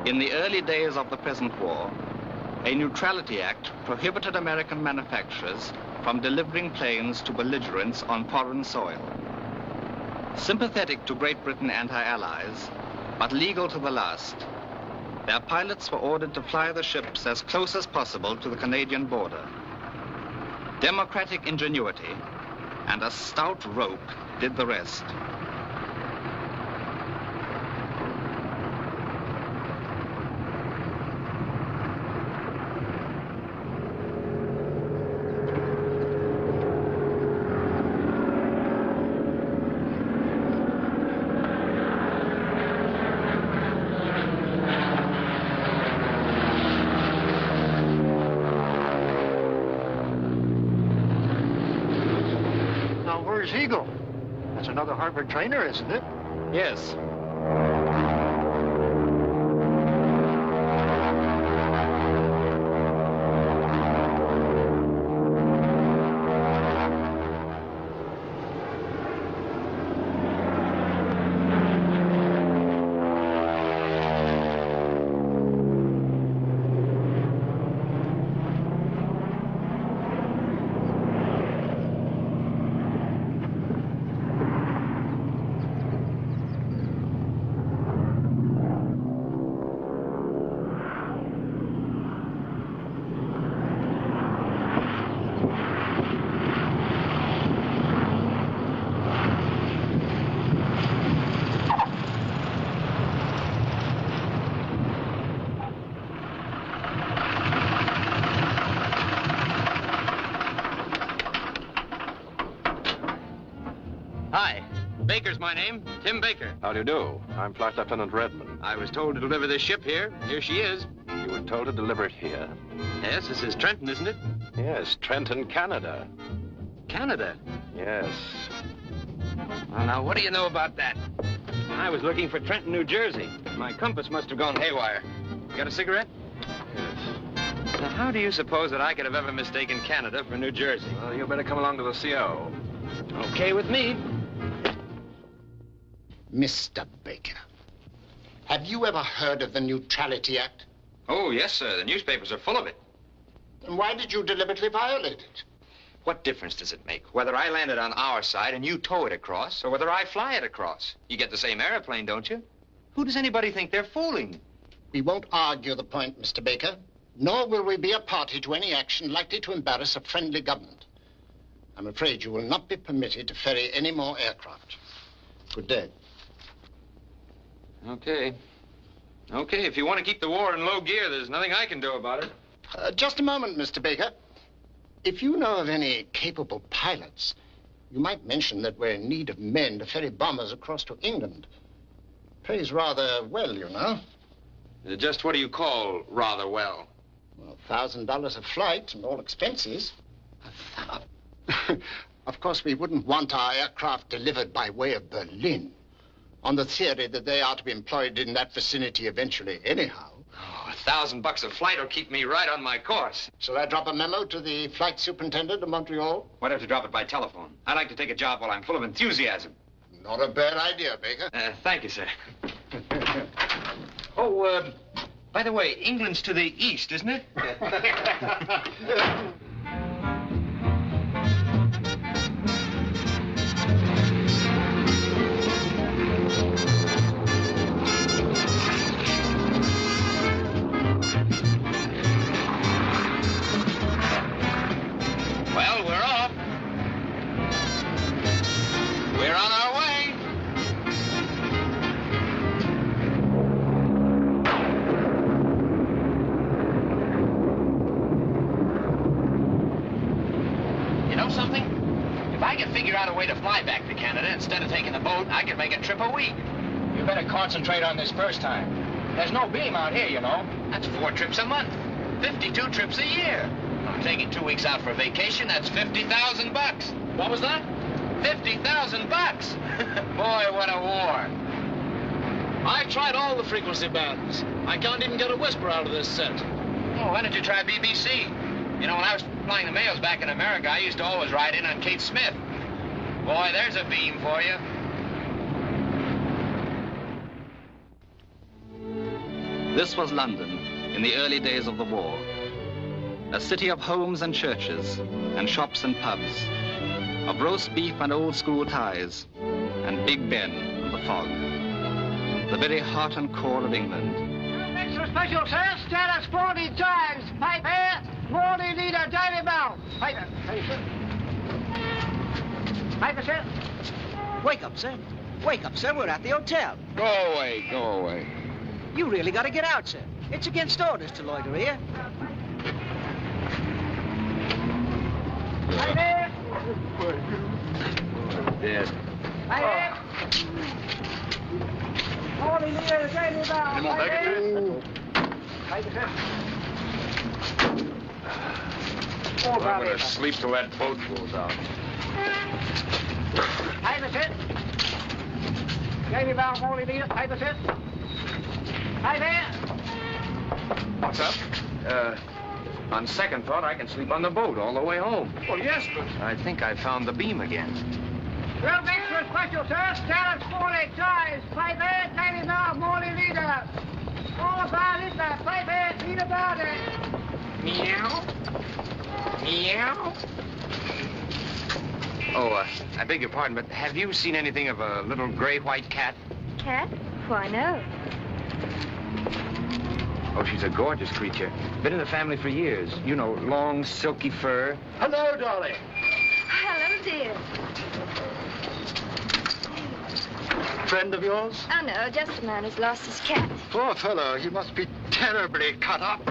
In the early days of the present war, a Neutrality Act prohibited American manufacturers from delivering planes to belligerents on foreign soil. Sympathetic to Great Britain and her allies, but legal to the last, their pilots were ordered to fly the ships as close as possible to the Canadian border. Democratic ingenuity and a stout rope did the rest. Eagle. That's another Harvard trainer, isn't it? Yes. Baker's my name, Tim Baker. How do you do? I'm Flight Lieutenant Redmond. I was told to deliver this ship here. Here she is. You were told to deliver it here? Yes, this is Trenton, isn't it? Yes, Trenton, Canada. Canada? Yes. Well, now, what do you know about that? I was looking for Trenton, New Jersey. My compass must have gone haywire. You got a cigarette? Yes. Now, how do you suppose that I could have ever mistaken Canada for New Jersey? Well, you better come along to the CO. Okay with me. Mr. Baker, have you ever heard of the Neutrality Act? Oh, yes, sir. The newspapers are full of it. Then why did you deliberately violate it? What difference does it make? Whether I land it on our side and you tow it across, or whether I fly it across? You get the same airplane, don't you? Who does anybody think they're fooling? We won't argue the point, Mr. Baker, nor will we be a party to any action likely to embarrass a friendly government. I'm afraid you will not be permitted to ferry any more aircraft. Good day. Okay. Okay, if you want to keep the war in low gear, there's nothing I can do about it. Just a moment, Mr. Baker. If you know of any capable pilots, you might mention that we're in need of men to ferry bombers across to England. Pays rather well, you know. Just what do you call rather well? Well, $1,000 a flight and all expenses. Of course, we wouldn't want our aircraft delivered by way of Berlin, on the theory that they are to be employed in that vicinity eventually anyhow. Oh, $1,000 a flight will keep me right on my course. Shall I drop a memo to the flight superintendent of Montreal? Why don't you drop it by telephone? I'd like to take a job while I'm full of enthusiasm. Not a bad idea, Baker. Thank you, sir. By the way, England's to the east, isn't it? Well, we're off. We're on our way. You know something? If I could figure out a way to fly back to Canada instead of taking the boat, I could make a trip a week. You better concentrate on this first time. There's no beam out here, you know. That's 4 trips a month. 52 trips a year. I'm taking 2 weeks out for vacation. That's $50,000. What was that? $50,000. Boy, what a war. I tried all the frequency bands. I can't even get a whisper out of this set. Oh, why don't you try BBC? You know, when I was flying the mails back in America, I used to always ride in on Kate Smith. Boy, there's a beam for you. This was London in the early days of the war. A city of homes and churches, and shops and pubs, of roast beef and old school ties, and Big Ben and the fog. The very heart and core of England. Extra special, sir. Status 40 times. Pipe air, 40 liter Davy Bell. Piper, sir. Piper, sir. Wake up, sir. Wake up, sir. We're at the hotel. Go away, go away. You really got to get out, sir. It's against orders to loiter here. Piper. Dead. Piper. 40 liter Davy Bell. Any more packages? Piper, sir. I'm gonna sleep till that boat pulls out. Piper, sir. Davy Bell, 40 liter. Piper, sir. Piper. What's up? On second thought, I can sleep on the boat all the way home. Well, yes, but... I think I found the beam again. Real extra special, sir. Status 40 times. Piper, Davy Bell, 40 liter. All about it, that Piper, read about it. Meow. Meow. Oh, I beg your pardon, but have you seen anything of a little gray-white cat? Cat? Why, no. Oh, she's a gorgeous creature. Been in the family for years. You know, long, silky fur. Hello, Dolly. Hello, dear. Friend of yours? Oh, no, just a man who's lost his cat. Poor fellow. He must be terribly cut up.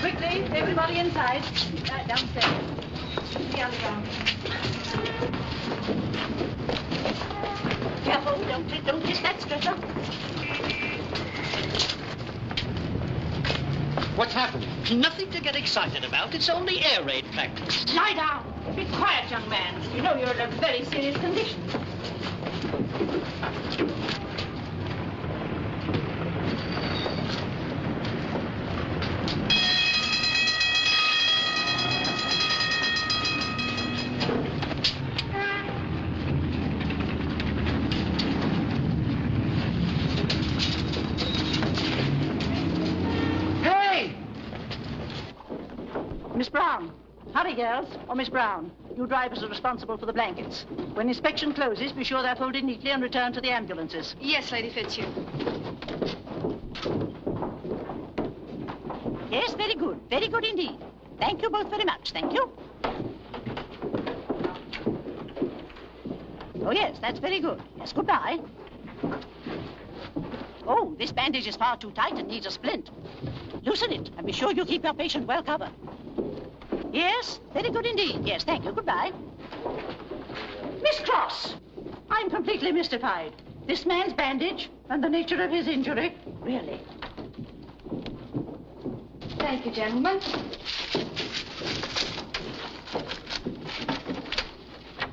Quickly, everybody inside. Downstairs. The underground. Careful, don't hit that stretcher. What's happened? Nothing to get excited about. It's only air raid practice. Lie down. Be quiet, young man. You know you're in a very serious condition. Miss Brown. Hurry, girls. Or Miss Brown. You drivers are responsible for the blankets. When inspection closes, be sure they're folded neatly and returned to the ambulances. Yes, Lady Fitzhugh. Yes, very good. Very good indeed. Thank you both very much. Thank you. Oh, yes, that's very good. Yes, goodbye. Oh, this bandage is far too tight and needs a splint. Loosen it, and be sure you keep your patient well covered. Yes, very good indeed. Yes, thank you. Goodbye. Miss Cross, I'm completely mystified. This man's bandage and the nature of his injury, really. Thank you, gentlemen.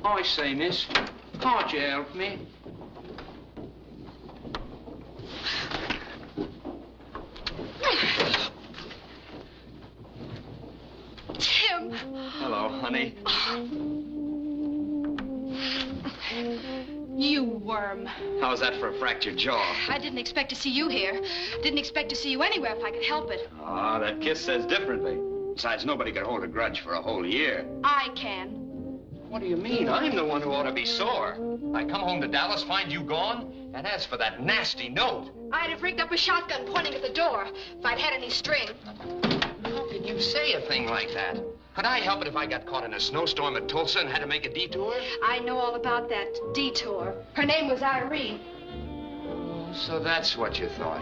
I say, miss, can't you help me? Tim. Hello, honey. You worm. How's that for a fractured jaw? I didn't expect to see you here. Didn't expect to see you anywhere if I could help it. Ah, that kiss says differently. Besides, nobody could hold a grudge for a whole year. I can. What do you mean? I'm the one who ought to be sore. I come home to Dallas, find you gone, and as for that nasty note... I'd have rigged up a shotgun pointing at the door if I'd had any string. How can you say a thing like that? Could I help it if I got caught in a snowstorm at Tulsa and had to make a detour? I know all about that detour. Her name was Irene. Oh, so that's what you thought.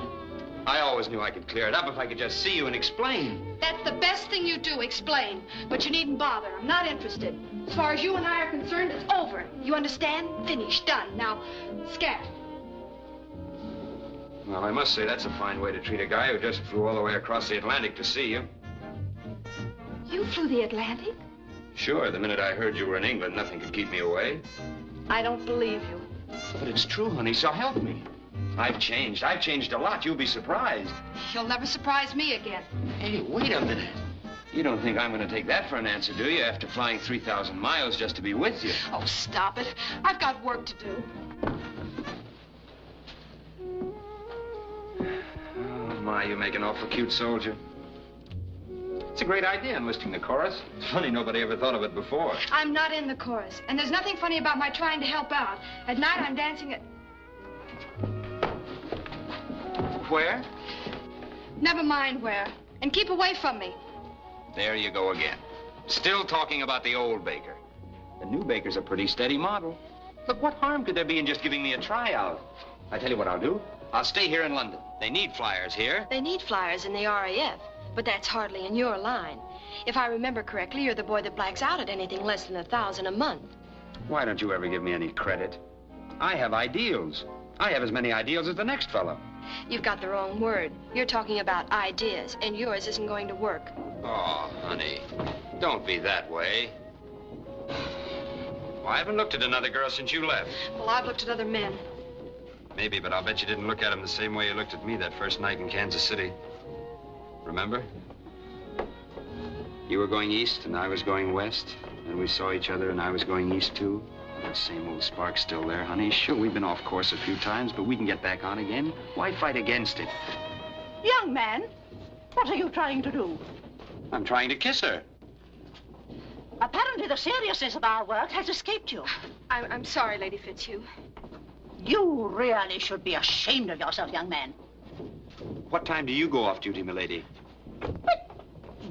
I always knew I could clear it up if I could just see you and explain. That's the best thing you do, explain. But you needn't bother. I'm not interested. As far as you and I are concerned, it's over. You understand? Finished. Done. Now, scat. Well, I must say that's a fine way to treat a guy who just flew all the way across the Atlantic to see you. You flew the Atlantic? Sure, the minute I heard you were in England, nothing could keep me away. I don't believe you. But it's true, honey, so help me. I've changed. I've changed a lot. You'll be surprised. You'll never surprise me again. Hey, wait a minute. You don't think I'm going to take that for an answer, do you? After flying 3,000 miles just to be with you. Oh, stop it. I've got work to do. Oh, my, you make an awful cute soldier. It's a great idea, enlisting the chorus. It's funny nobody ever thought of it before. I'm not in the chorus, and there's nothing funny about my trying to help out. At night, I'm dancing at... Where? Never mind where. And keep away from me. There you go again. Still talking about the old Baker. The new Baker's a pretty steady model. Look, what harm could there be in just giving me a tryout? I tell you what I'll do. I'll stay here in London. They need flyers here. They need flyers in the R.A.F., but that's hardly in your line. If I remember correctly, you're the boy that blacks out at anything less than $1,000 a month. Why don't you ever give me any credit? I have ideals. I have as many ideals as the next fellow. You've got the wrong word. You're talking about ideas, and yours isn't going to work. Oh, honey, don't be that way. Well, I haven't looked at another girl since you left. Well, I've looked at other men. Maybe, but I'll bet you didn't look at him the same way you looked at me that first night in Kansas City. Remember? You were going east and I was going west, and we saw each other and I was going east too. That same old spark's still there, honey. Sure, we've been off course a few times, but we can get back on again. Why fight against it? Young man, what are you trying to do? I'm trying to kiss her. Apparently the seriousness of our work has escaped you. I'm sorry, Lady Fitzhugh. You really should be ashamed of yourself, young man. What time do you go off duty, milady?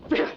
Really?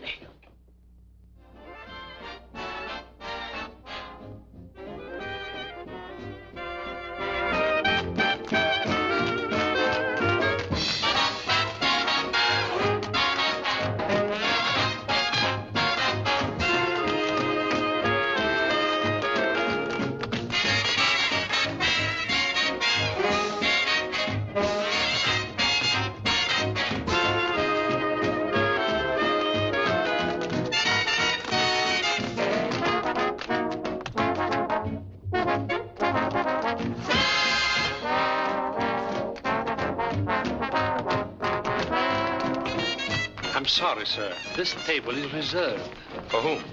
I'm sorry, sir. This table is reserved. For whom?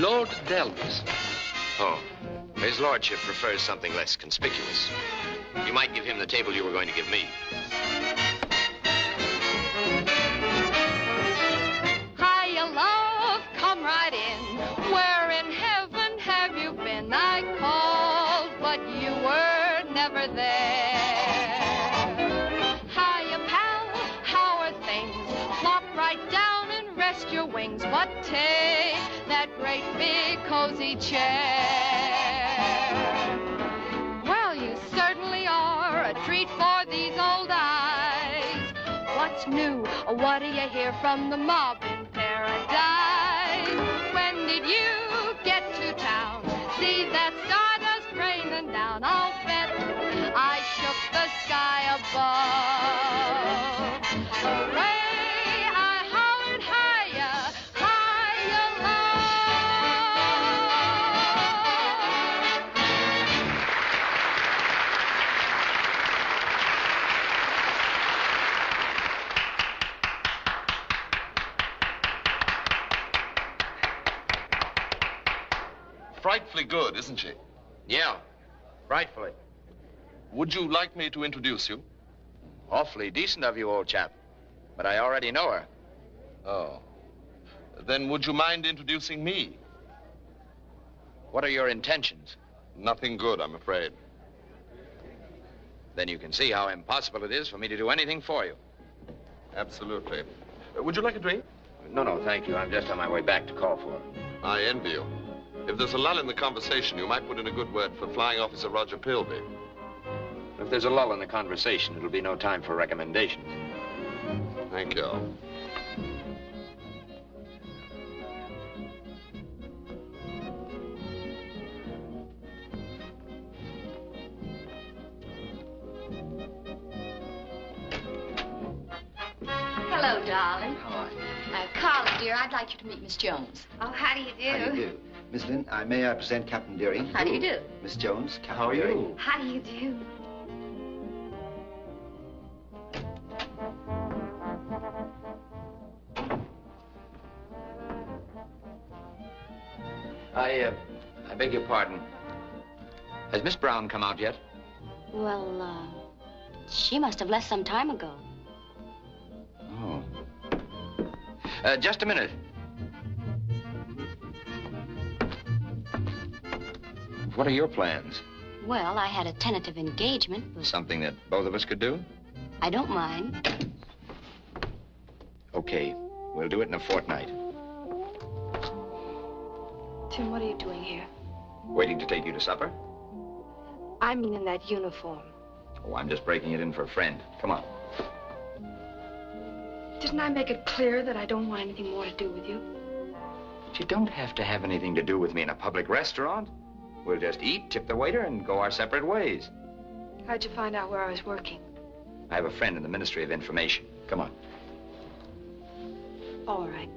Lord Delvis. Oh, his lordship prefers something less conspicuous. You might give him the table you were going to give me. Hiya, love, come right in. Where in heaven have you been? I called, but you were never there. Hiya, pal, how are things? Flop right down and rest your wings, but take that great big cozy chair. Well, you certainly are a treat for these old eyes. What's new? What do you hear from the mob in paradise? When did you get to town? See that stardust raining down. I'll bet I shook the sky above. Hooray! Frightfully good, isn't she? Yeah, frightfully. Would you like me to introduce you? Awfully decent of you, old chap. But I already know her. Oh. Then would you mind introducing me? What are your intentions? Nothing good, I'm afraid. Then you can see how impossible it is for me to do anything for you. Absolutely. Would you like a drink? No, thank you. I'm just on my way back to call for her. I envy you. If there's a lull in the conversation, you might put in a good word for Flying Officer Roger Pilby. If there's a lull in the conversation, it'll be no time for recommendations. Thank you. Hello, darling. How are you? Carla, dear, I'd like you to meet Miss Jones. Oh, how do you do? How do you do? Miss Lynn, may I present Captain Deering? How do you do? Miss Jones, Captain How are Deering. you? How do you do? I beg your pardon. Has Miss Brown come out yet? Well, she must have left some time ago. Oh. Just a minute. What are your plans? Well, I had a tentative engagement, but Something that both of us could do? I don't mind. Okay. We'll do it in a fortnight. Tim, what are you doing here? Waiting to take you to supper? I mean in that uniform. Oh, I'm just breaking it in for a friend. Come on. Didn't I make it clear that I don't want anything more to do with you? But you don't have to have anything to do with me in a public restaurant. We'll just eat, tip the waiter, and go our separate ways. How'd you find out where I was working? I have a friend in the Ministry of Information. Come on. All right.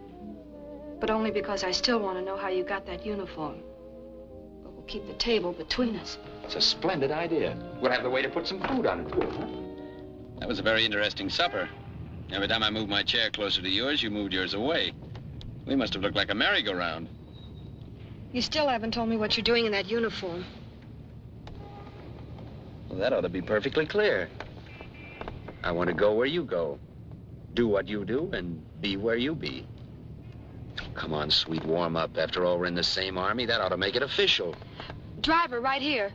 But only because I still want to know how you got that uniform. But we'll keep the table between us. It's a splendid idea. We'll have the waiter put some food on it, too, huh? That was a very interesting supper. Every time I moved my chair closer to yours, you moved yours away. We must have looked like a merry-go-round. You still haven't told me what you're doing in that uniform. Well, that ought to be perfectly clear. I want to go where you go. Do what you do and be where you be. Come on, sweet, warm up. After all, we're in the same army. That ought to make it official. Driver, right here.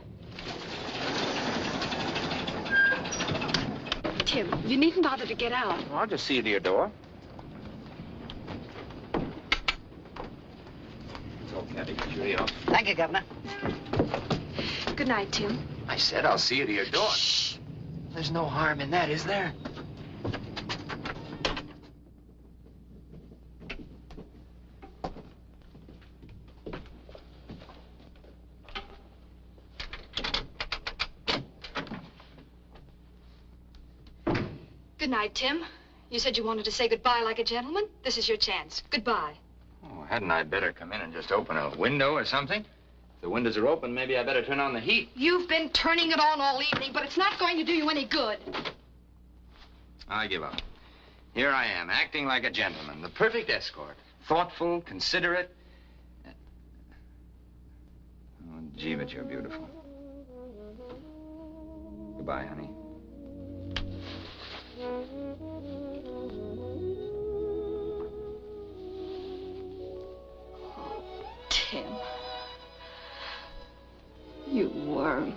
Tim, you needn't bother to get out. I'll just see you to your door. It's all Cabby. Cheerio. Thank you, Governor. Good night, Tim. I said I'll see you to your door. Shh. There's no harm in that, is there? Good night, Tim. You said you wanted to say goodbye like a gentleman. This is your chance. Goodbye. Oh, hadn't I better come in and just open a window or something? If the windows are open, maybe I better turn on the heat. You've been turning it on all evening, but it's not going to do you any good. I give up. Here I am, acting like a gentleman, the perfect escort. Thoughtful, considerate. Oh, gee, but you're beautiful. Goodbye, honey. Tim. You worm.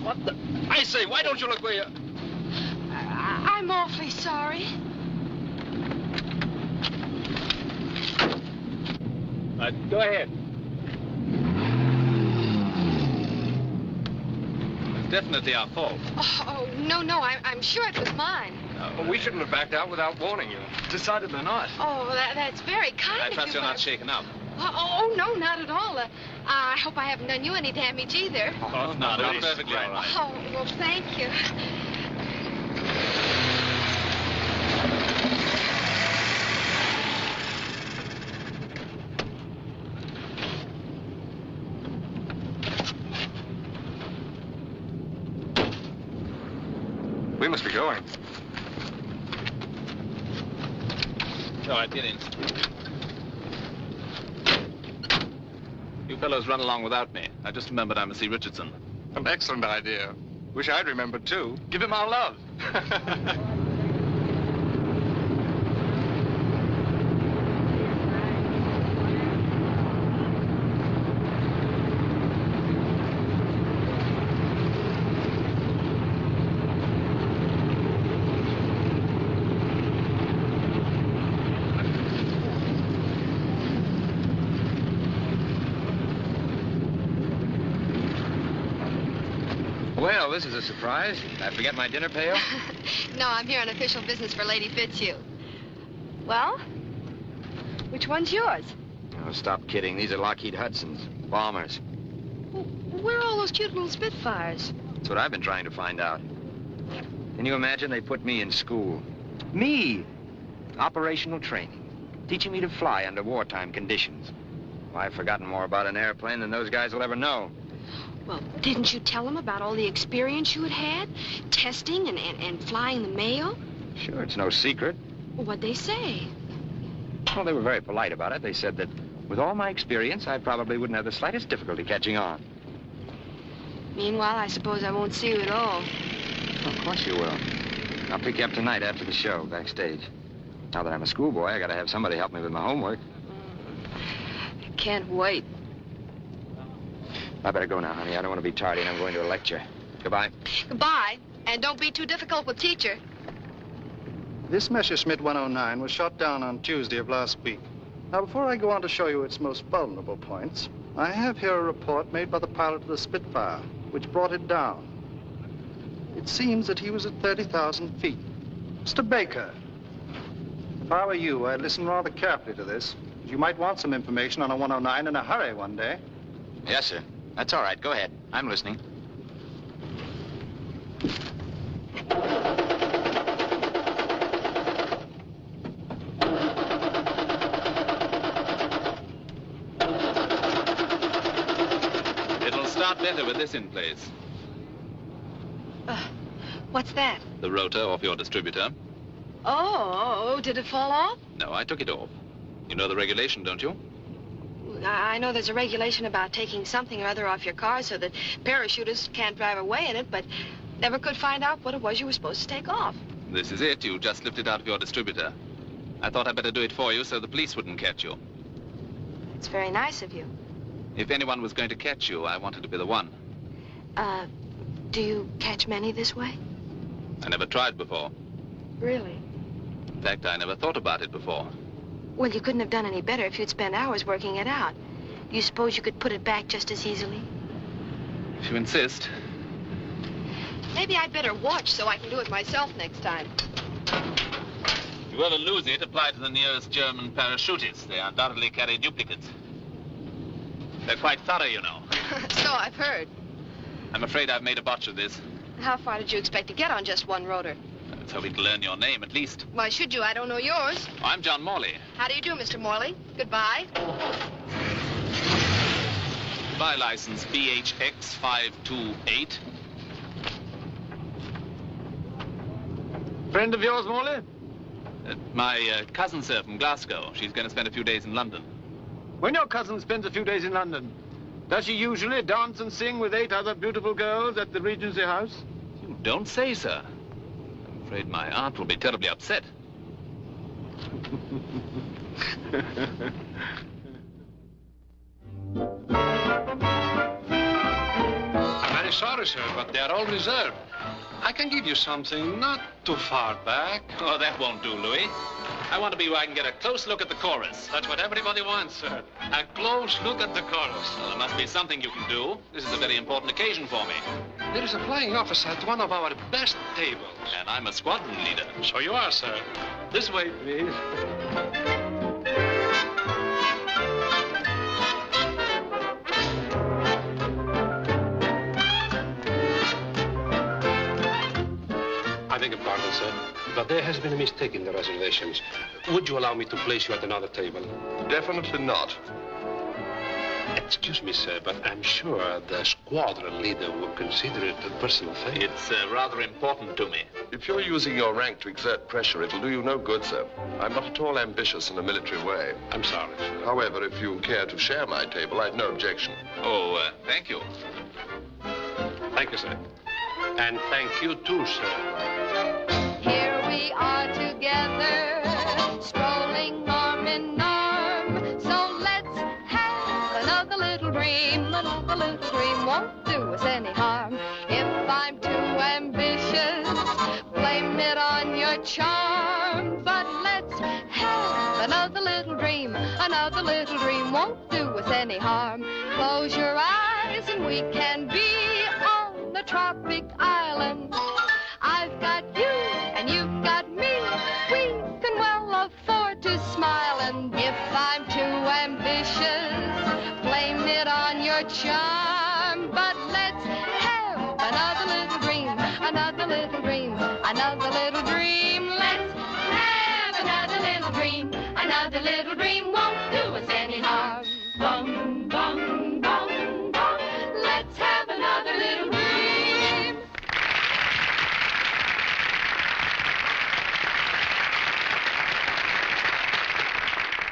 What the? I say, why don't you look where you... I'm awfully sorry. Go ahead. It's definitely our fault. Oh, no, I'm sure it was mine. Well, we shouldn't have backed out without warning you. Decidedly not. Oh, that's very kind I of you. trust you're not shaken up. Oh, no, not at all. I hope I haven't done you any damage either. Oh, no, not perfectly all right. Oh, well, thank you. We must be going. All right, get in. You fellows run along without me. I just remembered I must see Richardson. An excellent idea. Wish I'd remembered, too. Give him our love. Well, this is a surprise. Did I forget my dinner pail? No, I'm here on official business for Lady Fitzhugh. Well, Which one's yours? Oh, stop kidding. These are Lockheed Hudsons, bombers. Where are all those cute little Spitfires? That's what I've been trying to find out. Can you imagine they put me in school? Me! Operational training. Teaching me to fly under wartime conditions. Well, I've forgotten more about an airplane than those guys will ever know. Well, didn't you tell them about all the experience you had had? Testing and flying the mail? Sure, it's no secret. Well, what'd they say? Well, they were very polite about it. They said that with all my experience, I probably wouldn't have the slightest difficulty catching on. Meanwhile, I suppose I won't see you at all. Of course you will. I'll pick you up tonight after the show, backstage. Now that I'm a schoolboy, I gotta have somebody help me with my homework. I can't wait. I better go now, honey. I don't want to be tardy, and I'm going to a lecture. Goodbye. Goodbye. And don't be too difficult with teacher. This Messerschmitt 109 was shot down on Tuesday of last week. Now, before I go on to show you its most vulnerable points, I have here a report made by the pilot of the Spitfire, which brought it down. It seems that he was at 30,000 feet. Mr. Baker, if I were you, I'd listen rather carefully to this. You might want some information on a 109 in a hurry one day. Yes, sir. That's all right. Go ahead. I'm listening. It'll start better with this in place. What's that? The rotor off your distributor. Oh, did it fall off? No, I took it off. You know the regulation, don't you? I know there's a regulation about taking something or other off your car so that parachutists can't drive away in it, but never could find out what it was you were supposed to take off. This is it. You just lifted out of your distributor. I thought I'd better do it for you so the police wouldn't catch you. It's very nice of you. If anyone was going to catch you, I wanted to be the one. Do you catch many this way? I never tried before. Really? In fact, I never thought about it before. Well, you couldn't have done any better if you'd spent hours working it out. You suppose you could put it back just as easily? If you insist. Maybe I'd better watch so I can do it myself next time. If you ever lose it, apply to the nearest German parachutists. They undoubtedly carry duplicates. They're quite thorough, you know. So I've heard. I'm afraid I've made a botch of this. How far did you expect to get on just one rotor? I was hoping to learn your name, at least. Why should you? I don't know yours. Oh, I'm John Morley. How do you do, Mr. Morley? Goodbye. By license BHX 528. Friend of yours, Morley? My cousin, sir, from Glasgow. She's going to spend a few days in London. When your cousin spends a few days in London, does she usually dance and sing with 8 other beautiful girls at the Regency House? You don't say, sir. I'm afraid my aunt will be terribly upset. I'm very sorry, sir, but they are all reserved. I can give you something not too far back. Oh, that won't do, Louis. I want to be where I can get a close look at the chorus. That's what everybody wants, sir. A close look at the chorus. Well, there must be something you can do. This is a very important occasion for me. There is a flying officer at one of our best tables. And I'm a squadron leader. So you are, sir. This way, please. I beg your pardon, sir, but there has been a mistake in the reservations. Would you allow me to place you at another table? Definitely not. Excuse me, sir, but I'm sure the squadron leader would consider it a personal favor. It's rather important to me. If you're using your rank to exert pressure, it'll do you no good, sir. I'm not at all ambitious in a military way. I'm sorry, sir. However, if you care to share my table, I've no objection. Oh, thank you. Thank you, sir. And thank you, too, sir. Here we are together, strolling arm in arm. So let's have another little dream. Another little dream won't do us any harm. If I'm too ambitious, blame it on your charm. But let's have another little dream. Another little dream won't do us any harm. Close your eyes and we can be on the tropic island. I've got you and you've got me. We can well afford to smile. And if I another little dream. Let's have another little dream. Another little dream won't do us any harm. Bum, bum, bum, bum. Let's have another little dream.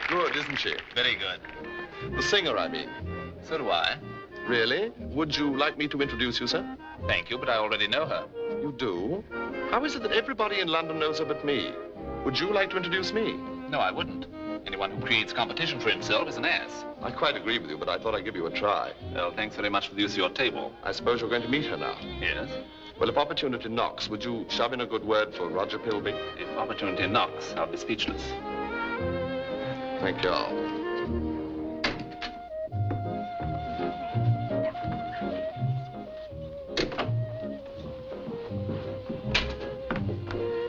Good, isn't she? Very good. The singer, I mean. So do I. Really? Would you like me to introduce you, sir? Thank you, but I already know her. You do? How is it that everybody in London knows her but me? Would you like to introduce me? No, I wouldn't. Anyone who creates competition for himself is an ass. I quite agree with you, but I thought I'd give you a try. Well, thanks very much for the use of your table. I suppose you're going to meet her now. Yes? Well, if opportunity knocks, would you shove in a good word for Roger Pilby? If opportunity knocks, I'll be speechless. Thank you all.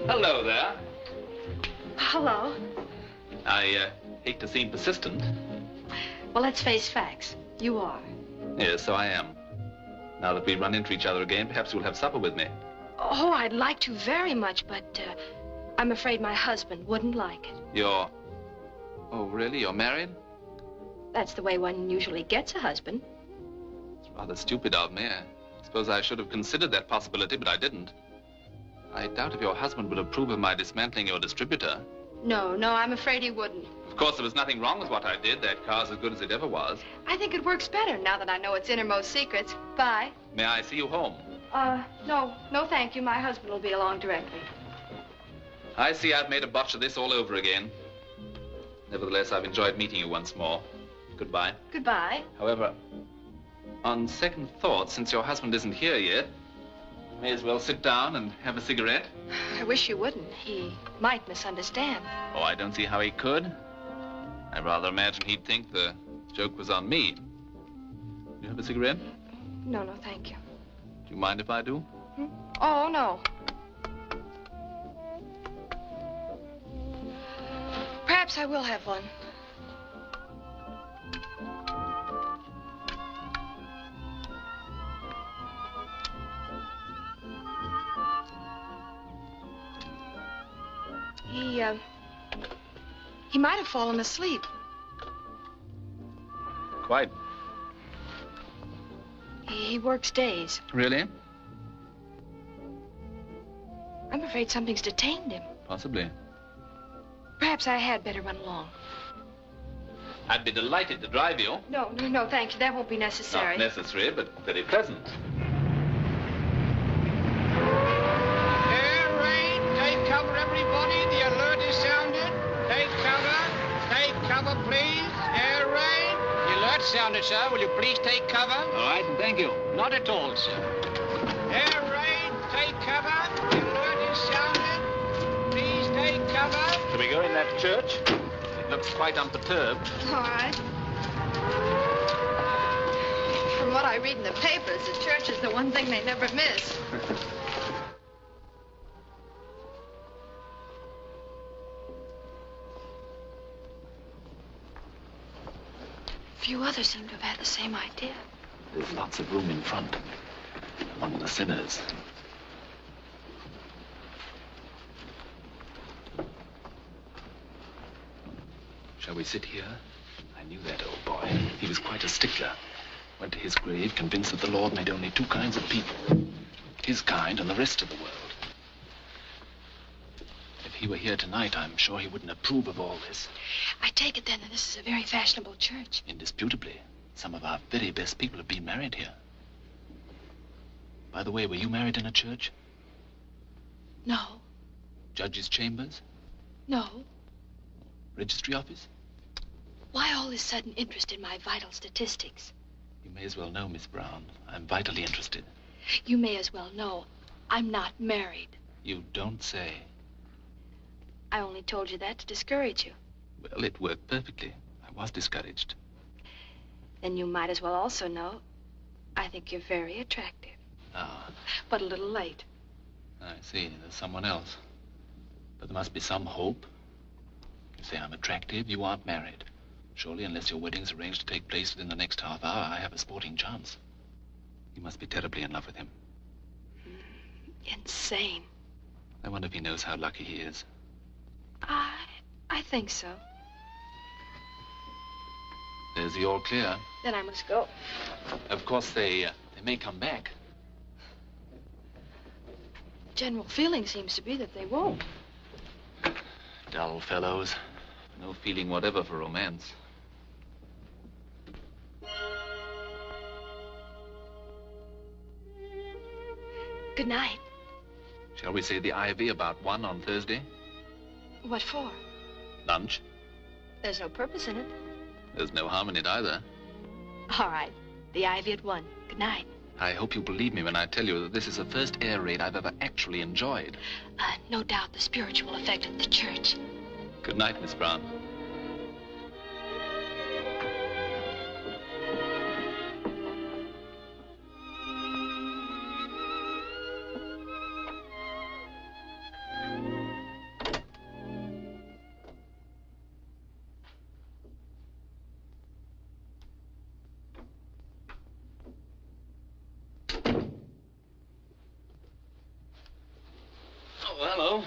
Hello there. Hello. I hate to seem persistent. Well, let's face facts. You are. Yes, so I am. Now that we run into each other again, perhaps you'll have supper with me. Oh, I'd like to very much, but I'm afraid my husband wouldn't like it. You're... Oh, really? You're married? That's the way one usually gets a husband. It's rather stupid of me. I suppose I should have considered that possibility, but I didn't. I doubt if your husband would approve of my dismantling your distributor. No, I'm afraid he wouldn't. Of course, there was nothing wrong with what I did. That car's as good as it ever was. I think it works better now that I know its innermost secrets. Bye. May I see you home? No, thank you. My husband will be along directly. I see I've made a botch of this all over again. Nevertheless, I've enjoyed meeting you once more. Goodbye. Goodbye. However, on second thought, since your husband isn't here yet, you may as well sit down and have a cigarette. I wish you wouldn't. He might misunderstand. Oh, I don't see how he could. I rather imagine he'd think the joke was on me. Do you have a cigarette? No, thank you. Do you mind if I do? Oh, no. Perhaps I will have one. He might have fallen asleep. Quite. He works days. Really? I'm afraid something's detained him. Possibly. Perhaps I had better run along. I'd be delighted to drive you. No, thank you. That won't be necessary. Not necessary, but very pleasant. Air raid, take cover, everybody. The alert is sounded. Take cover. Take cover, please. Air raid. The alert sounded, sir. Will you please take cover? All right, and thank you. Not at all, sir. Air raid, take cover. The alert is sounded. Please take cover. Shall we go in that church? It looks quite unperturbed. All right. From what I read in the papers, the church is the one thing they never miss. Few others seem to have had the same idea. There's lots of room in front, among the sinners. Shall we sit here? I knew that old boy. He was quite a stickler. Went to his grave convinced that the Lord made only two kinds of people. His kind and the rest of the world. If he were here tonight, I'm sure he wouldn't approve of all this. I take it then that this is a very fashionable church. Indisputably. Some of our very best people have been married here. By the way, were you married in a church? No. Judge's chambers? No. Registry office? Why all this sudden interest in my vital statistics? You may as well know, Miss Brown, I'm vitally interested. You may as well know I'm not married. You don't say. I only told you that to discourage you. Well, it worked perfectly. I was discouraged. Then you might as well also know I think you're very attractive. Ah. But a little late. I see. There's someone else. But there must be some hope. You say I'm attractive, you aren't married. Surely, unless your wedding's arranged to take place within the next half hour, I have a sporting chance. You must be terribly in love with him. Insane. I wonder if he knows how lucky he is. I think so. There's the all clear. Then I must go. Of course, they may come back. General feeling seems to be that they won't. Dull fellows. No feeling whatever for romance. Good night. Shall we say the Ivy about 1 on Thursday? What for? Lunch. There's no purpose in it. There's no harm in it either. All right. The Ivy at 1. Good night. I hope you believe me when I tell you that this is the first air raid I've ever actually enjoyed. No doubt the spiritual effect of the church. Good night, Miss Brown. Hello.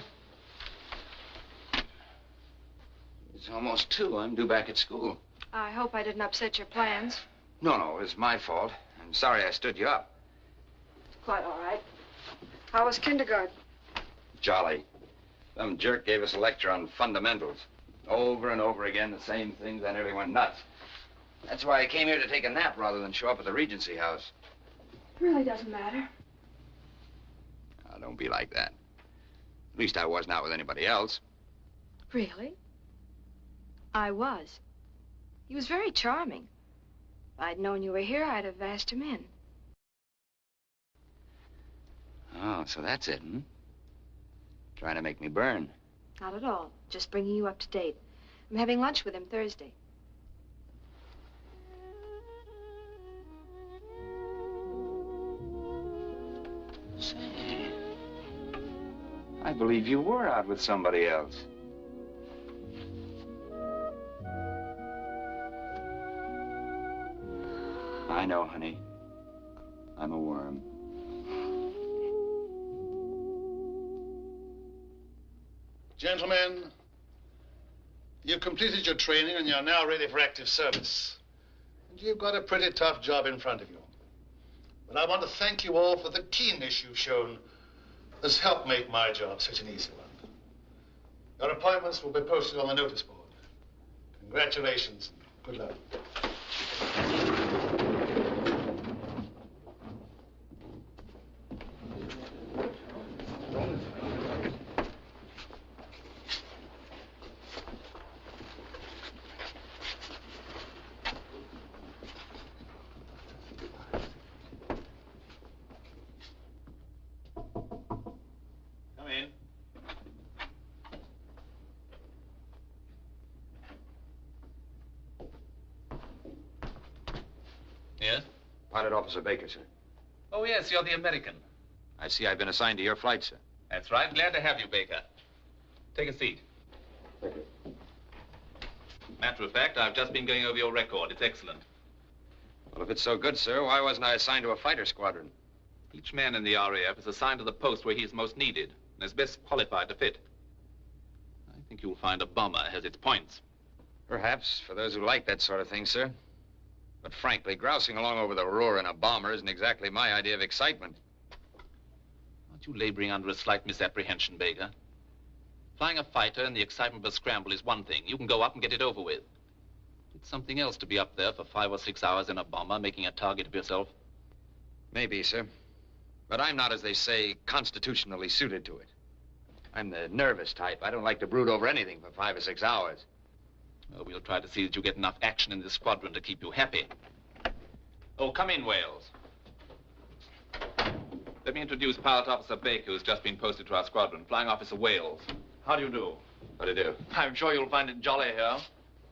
It's almost 2. I'm due back at school. I hope I didn't upset your plans. No, it's my fault. I'm sorry I stood you up. Quite all right. How was kindergarten? Jolly. Some jerk gave us a lecture on fundamentals. Over and over again, the same things. I nearly went nuts. That's why I came here to take a nap rather than show up at the Regency House. It really doesn't matter. Oh, don't be like that. At least I was not with anybody else. Really? I was. He was very charming. If I'd known you were here, I'd have asked him in. Oh, so that's it, hmm? Trying to make me burn. Not at all. Just bringing you up to date. I'm having lunch with him Thursday. Say, I believe you were out with somebody else. I know, honey. I'm a worm. Gentlemen, you've completed your training and you're now ready for active service. And you've got a pretty tough job in front of you. But I want to thank you all for the keenness you've shown has helped make my job such an easy one. Your appointments will be posted on the notice board. Congratulations. Good luck. Yes? Pilot Officer Baker, sir. Oh, yes, you're the American. I see I've been assigned to your flight, sir. That's right. Glad to have you, Baker. Take a seat. Thank you. Matter of fact, I've just been going over your record. It's excellent. Well, if it's so good, sir, why wasn't I assigned to a fighter squadron? Each man in the R.A.F. is assigned to the post where he is most needed and is best qualified to fit. I think you'll find a bomber has its points. Perhaps, for those who like that sort of thing, sir. But frankly, grousing along over the Ruhr in a bomber isn't exactly my idea of excitement. Aren't you laboring under a slight misapprehension, Baker? Flying a fighter in the excitement of a scramble is one thing. You can go up and get it over with. It's something else to be up there for 5 or 6 hours in a bomber, making a target of yourself. Maybe, sir. But I'm not, as they say, constitutionally suited to it. I'm the nervous type. I don't like to brood over anything for 5 or 6 hours. Well, we'll try to see that you get enough action in this squadron to keep you happy. Oh, come in, Wales. Let me introduce Pilot Officer Baker, who's just been posted to our squadron. Flying Officer Wales. How do you do? How do you do? I'm sure you'll find it jolly here.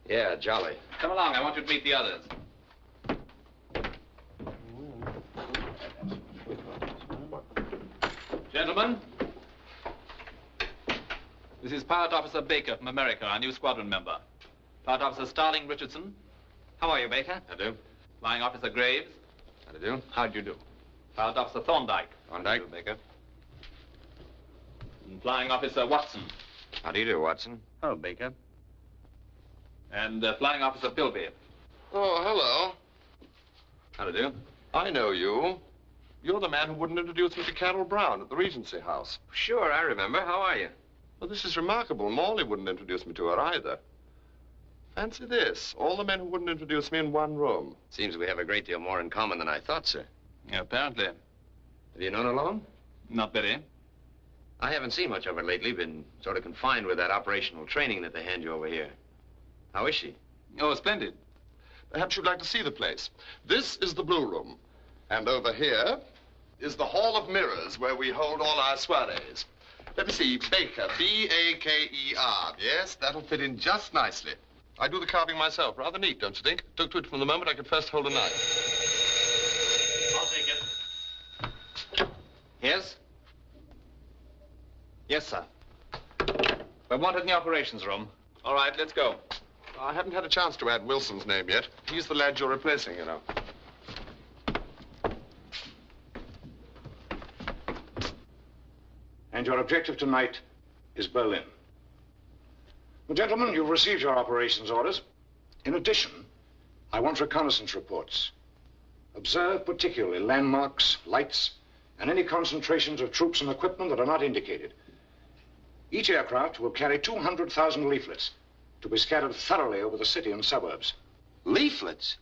Yeah, jolly. Come along. I want you to meet the others. Gentlemen, this is Pilot Officer Baker from America, our new squadron member. Pilot Officer Starling Richardson. How are you, Baker? I do. Flying Officer Graves. How do you do? How do you do? Pilot Officer Thorndyke. Thorndyke. How do you do, Baker? And Flying Officer Watson. How do you do, Watson? Oh, Baker. And Flying Officer Philby. Oh, hello. How do you do? I know you. You're the man who wouldn't introduce me to Carol Brown at the Regency House. Sure, I remember. How are you? Well, this is remarkable. Morley wouldn't introduce me to her either. Fancy this. All the men who wouldn't introduce me in one room. Seems we have a great deal more in common than I thought, sir. Yeah, apparently. Have you known her long? Not very. I haven't seen much of her lately. Been sort of confined with that operational training that they hand you over here. How is she? Oh, splendid. Perhaps you'd like to see the place. This is the Blue Room. And over here is the Hall of Mirrors, where we hold all our soirees. Let me see, Baker, B-A-K-E-R. Yes, that'll fit in just nicely. I do the carving myself. Rather neat, don't you think? Took to it from the moment I could first hold a knife. I'll take it. Yes? Yes, sir. We're wanted in the operations room. All right, let's go. I haven't had a chance to add Wilson's name yet. He's the lad you're replacing, you know. And your objective tonight is Berlin. Well, gentlemen, you've received your operations orders. In addition, I want reconnaissance reports. Observe particularly landmarks, lights, and any concentrations of troops and equipment that are not indicated. Each aircraft will carry 200,000 leaflets to be scattered thoroughly over the city and suburbs. Leaflets?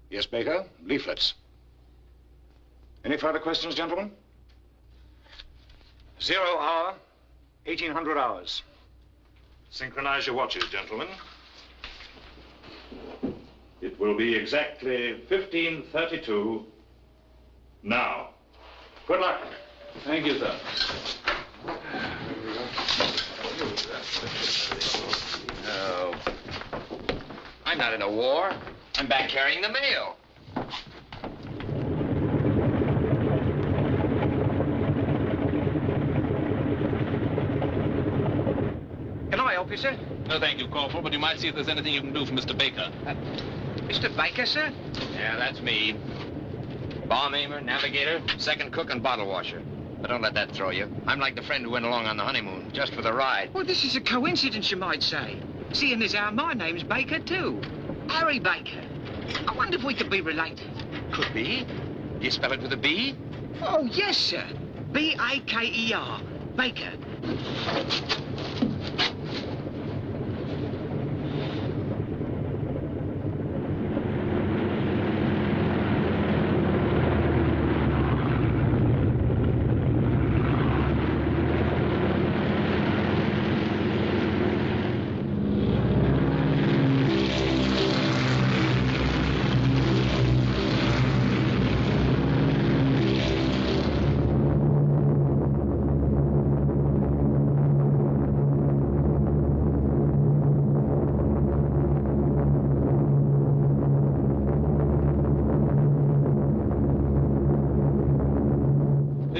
Yes, Baker, leaflets. Any further questions, gentlemen? 0 hour, 1800 hours. Synchronize your watches, gentlemen. It will be exactly 1532 now. Good luck. Thank you, sir. No. I'm not in a war. I'm back carrying the mail. Can I help you, sir? No, thank you, Corporal, but you might see if there's anything you can do for Mr. Baker. Mr. Baker, sir? Yeah, that's me. Bomb aimer, navigator, second cook, and bottle washer. But don't let that throw you. I'm like the friend who went along on the honeymoon, just for the ride. Well, this is a coincidence, you might say. Seeing as how my name's Baker, too. Harry Baker. I wonder if we could be related. Could be. Do you spell it with a B? Oh, yes, sir. B-A-K-E-R. Baker.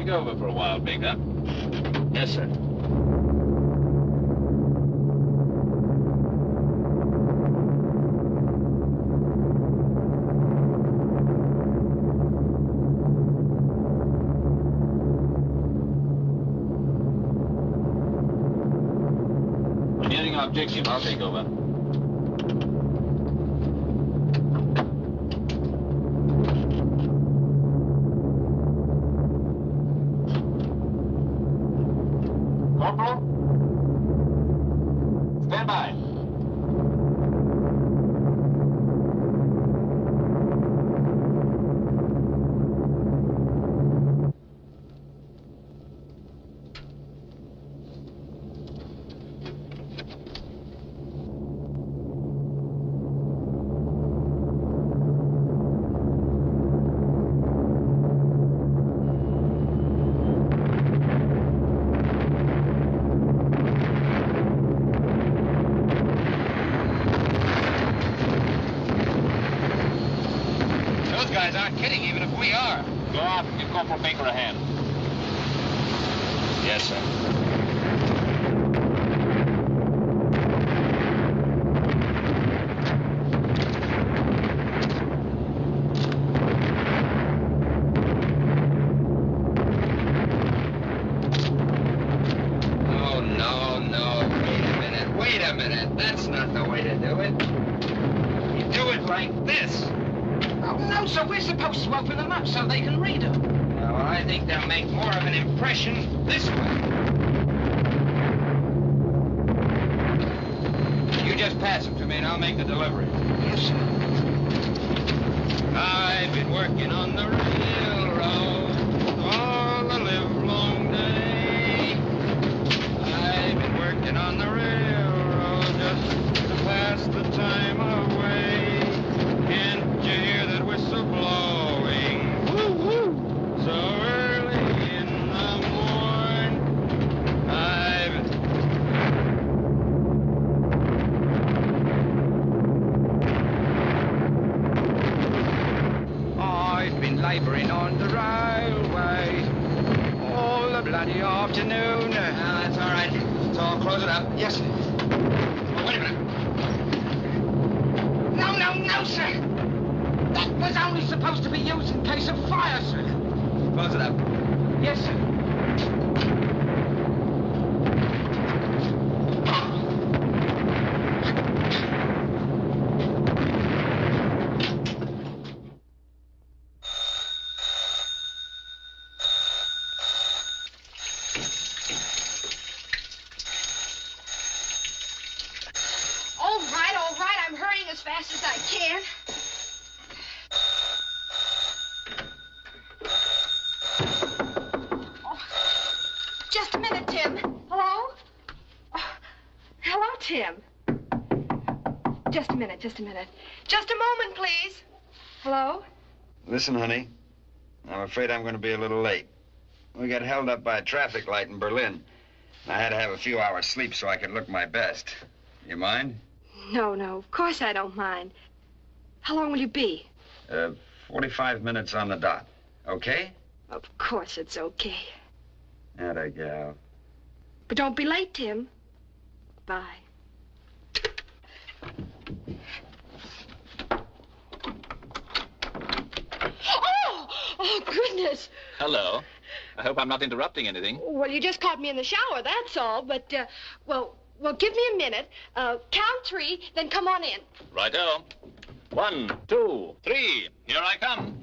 Over for a while, Baker. Yes, sir. Nearing our objective, I'll take over. Stand by. Guys aren't kidding, even if we are. Go out and give Corporal Baker a hand. Yes, sir. like this. Oh, no, sir. We're supposed to open them up so they can read them. Well, I think they'll make more of an impression this way. You just pass them to me and I'll make the delivery. Yes, sir. I've been working on the railroad all the livelong day. I've been working on the railroad just to pass the time away. Can't you hear that whistle blowing? Woo-woo! So early in the morning, I've been laboring on the railway all the bloody afternoon. That's all right. So close it up. Yes, sir. Oh, wait a minute. No, sir. That was only supposed to be used in case of fire, sir. Close it up. Yes, sir. All right, I'm hurrying as fast as I can. Oh, just a minute, Tim. Hello? Oh, hello, Tim. Just a minute. Just a moment, please. Hello? Listen, honey. I'm afraid I'm going to be a little late. We got held up by a traffic light in Berlin. I had to have a few hours sleep so I could look my best. You mind? No, of course I don't mind. How long will you be? 45 minutes on the dot. Okay? Of course it's okay. Atta gal. But don't be late, Tim. Bye. Oh, goodness. Hello. I hope I'm not interrupting anything. Well, you just caught me in the shower, that's all. But, well, give me a minute. Count 3, then come on in. Righto. 1, 2, 3. Here I come.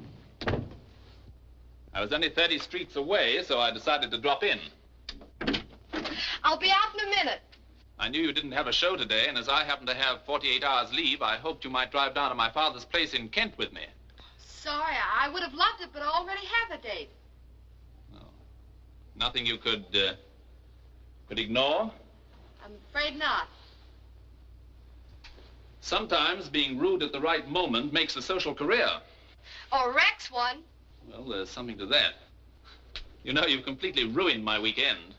I was only 30 streets away, so I decided to drop in. I'll be out in a minute. I knew you didn't have a show today, and as I happen to have 48 hours leave, I hoped you might drive down to my father's place in Kent with me. Sorry, I would have loved it, but I already have a date. Nothing you could ignore? I'm afraid not. Sometimes being rude at the right moment makes a social career. Or wrecks one. Well, there's something to that. You know, you've completely ruined my weekend.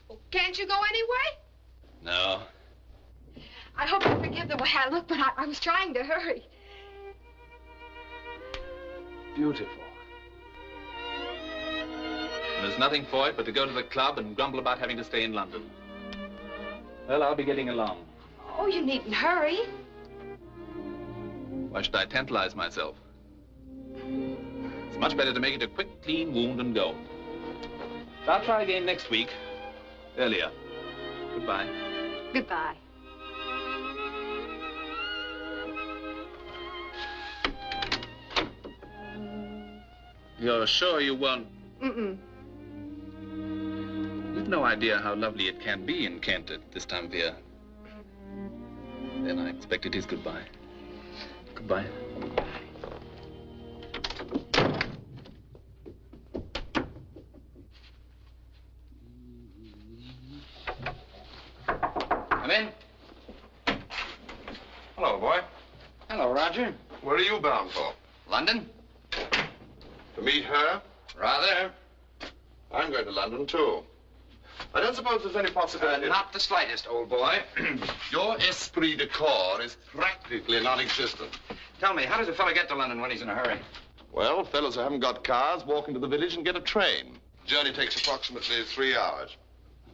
Well, can't you go anyway? No. I hope you forgive the way I look, but I was trying to hurry. Beautiful. There's nothing for it but to go to the club and grumble about having to stay in London. Well, I'll be getting along. Oh, you needn't hurry. Why should I tantalize myself? It's much better to make it a quick, clean wound and go. I'll try again next week. Earlier. Goodbye. Goodbye. You're sure you won't? Mm-mm. You've no idea how lovely it can be in Kent at this time of year. Then I expect it is goodbye. Goodbye. Come in. Hello, boy. Hello, Roger. Where are you bound for? London? To meet her? Rather. I'm going to London, too. I don't suppose there's any possibility... Not the slightest, old boy. Your esprit de corps is practically non-existent. Tell me, how does a fellow get to London when he's in a hurry? Well, fellows who haven't got cars walk into the village and get a train. Journey takes approximately 3 hours.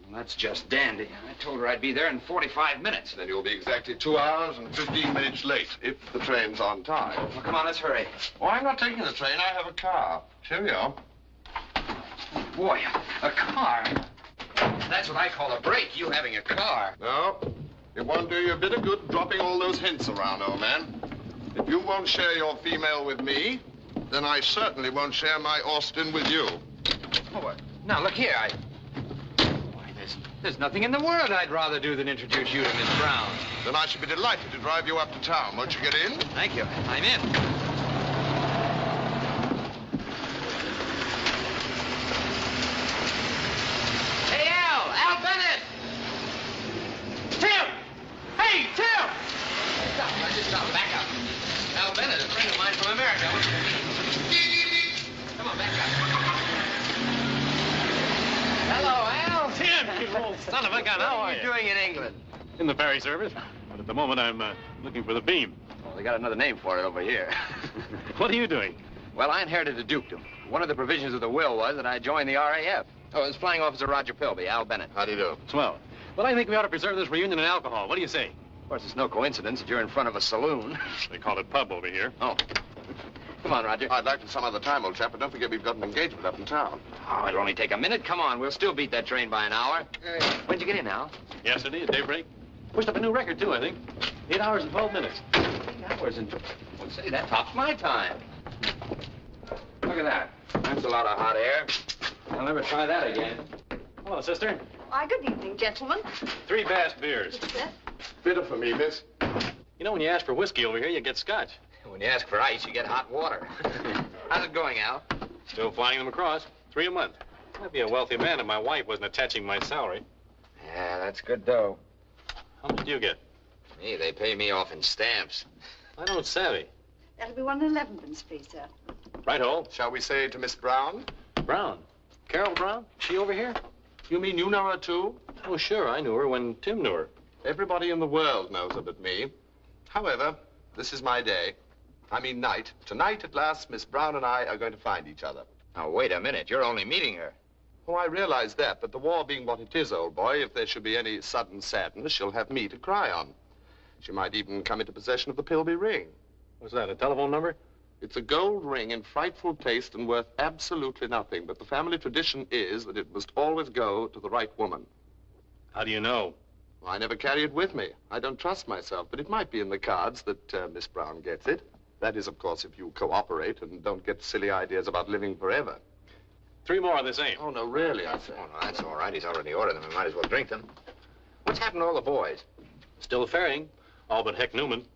Well, that's just dandy. I told her I'd be there in 45 minutes. Then you'll be exactly 2 hours and 15 minutes late, if the train's on time. Well, come on, let's hurry. Oh, I'm not taking the train. I have a car. Cheerio. Boy, a car. That's what I call a break, you having a car. No, it won't do you a bit of good dropping all those hints around, old man. If you won't share your female with me, then I certainly won't share my Austin with you. Oh, now, look here, Why, there's nothing in the world I'd rather do than introduce you to Miss Brown. Then I should be delighted to drive you up to town. Won't you get in? Thank you. I'm in. Hey, Al Bennett! Tim! Hey, Tim! Stop, back up. Al Bennett, a friend of mine from America. Come on, back up. Hello, Al. Tim, you old son of a gun, how are you? What are you doing in England? In the ferry service. But at the moment, I'm looking for the beam. Well, they got another name for it over here. What are you doing? Well, I inherited a dukedom. One of the provisions of the will was that I join the R.A.F. Oh, it's Flying Officer Roger Pilby, Al Bennett. How do you do? Swell. Well, I think we ought to preserve this reunion in alcohol. What do you say? Of course, it's no coincidence that you're in front of a saloon. They call it pub over here. Oh. Come on, Roger. I'd like to some other time, old chap, but don't forget we've got an engagement up in town. Oh, it'll only take a minute. Come on, we'll still beat that train by an hour. When'd you get in, Al? Yesterday at daybreak. Pushed up a new record, too, I think. 8 hours and 12 minutes. 8 hours and... Well, say, that tops my time. Look at that. That's a lot of hot air. I'll never try that again. Hello, sister. Why, good evening, gentlemen. 3 Bass beers. Bitter for me, miss. You know, when you ask for whiskey over here, you get scotch. When you ask for ice, you get hot water. How's it going, Al? Still flying them across. 3 a month. I'd be a wealthy man if my wife wasn't attaching my salary. Yeah, that's good dough. How much do you get? Me, they pay me off in stamps. I don't savvy. That'll be 1 11pence, please, sir. Right-o. Shall we say to Miss Brown? Brown? Carol Brown? She over here? You mean you know her, too? Oh, sure. I knew her when Tim knew her. Everybody in the world knows her but me. However, this is my day. I mean night. Tonight, at last, Miss Brown and I are going to find each other. Now, wait a minute. You're only meeting her. Oh, I realize that, but the war being what it is, old boy, if there should be any sudden sadness, she'll have me to cry on. She might even come into possession of the Pilby ring. What's that, a telephone number? It's a gold ring in frightful taste and worth absolutely nothing, but the family tradition is that it must always go to the right woman. How do you know? Well, I never carry it with me. I don't trust myself, but it might be in the cards that Miss Brown gets it. That is, of course, if you cooperate and don't get silly ideas about living forever. 3 more of the same. Oh, no, really, I say. Oh, no, that's all right. He's already ordered them. We might as well drink them. What's happened to all the boys? Still ferrying. All but Heck Newman.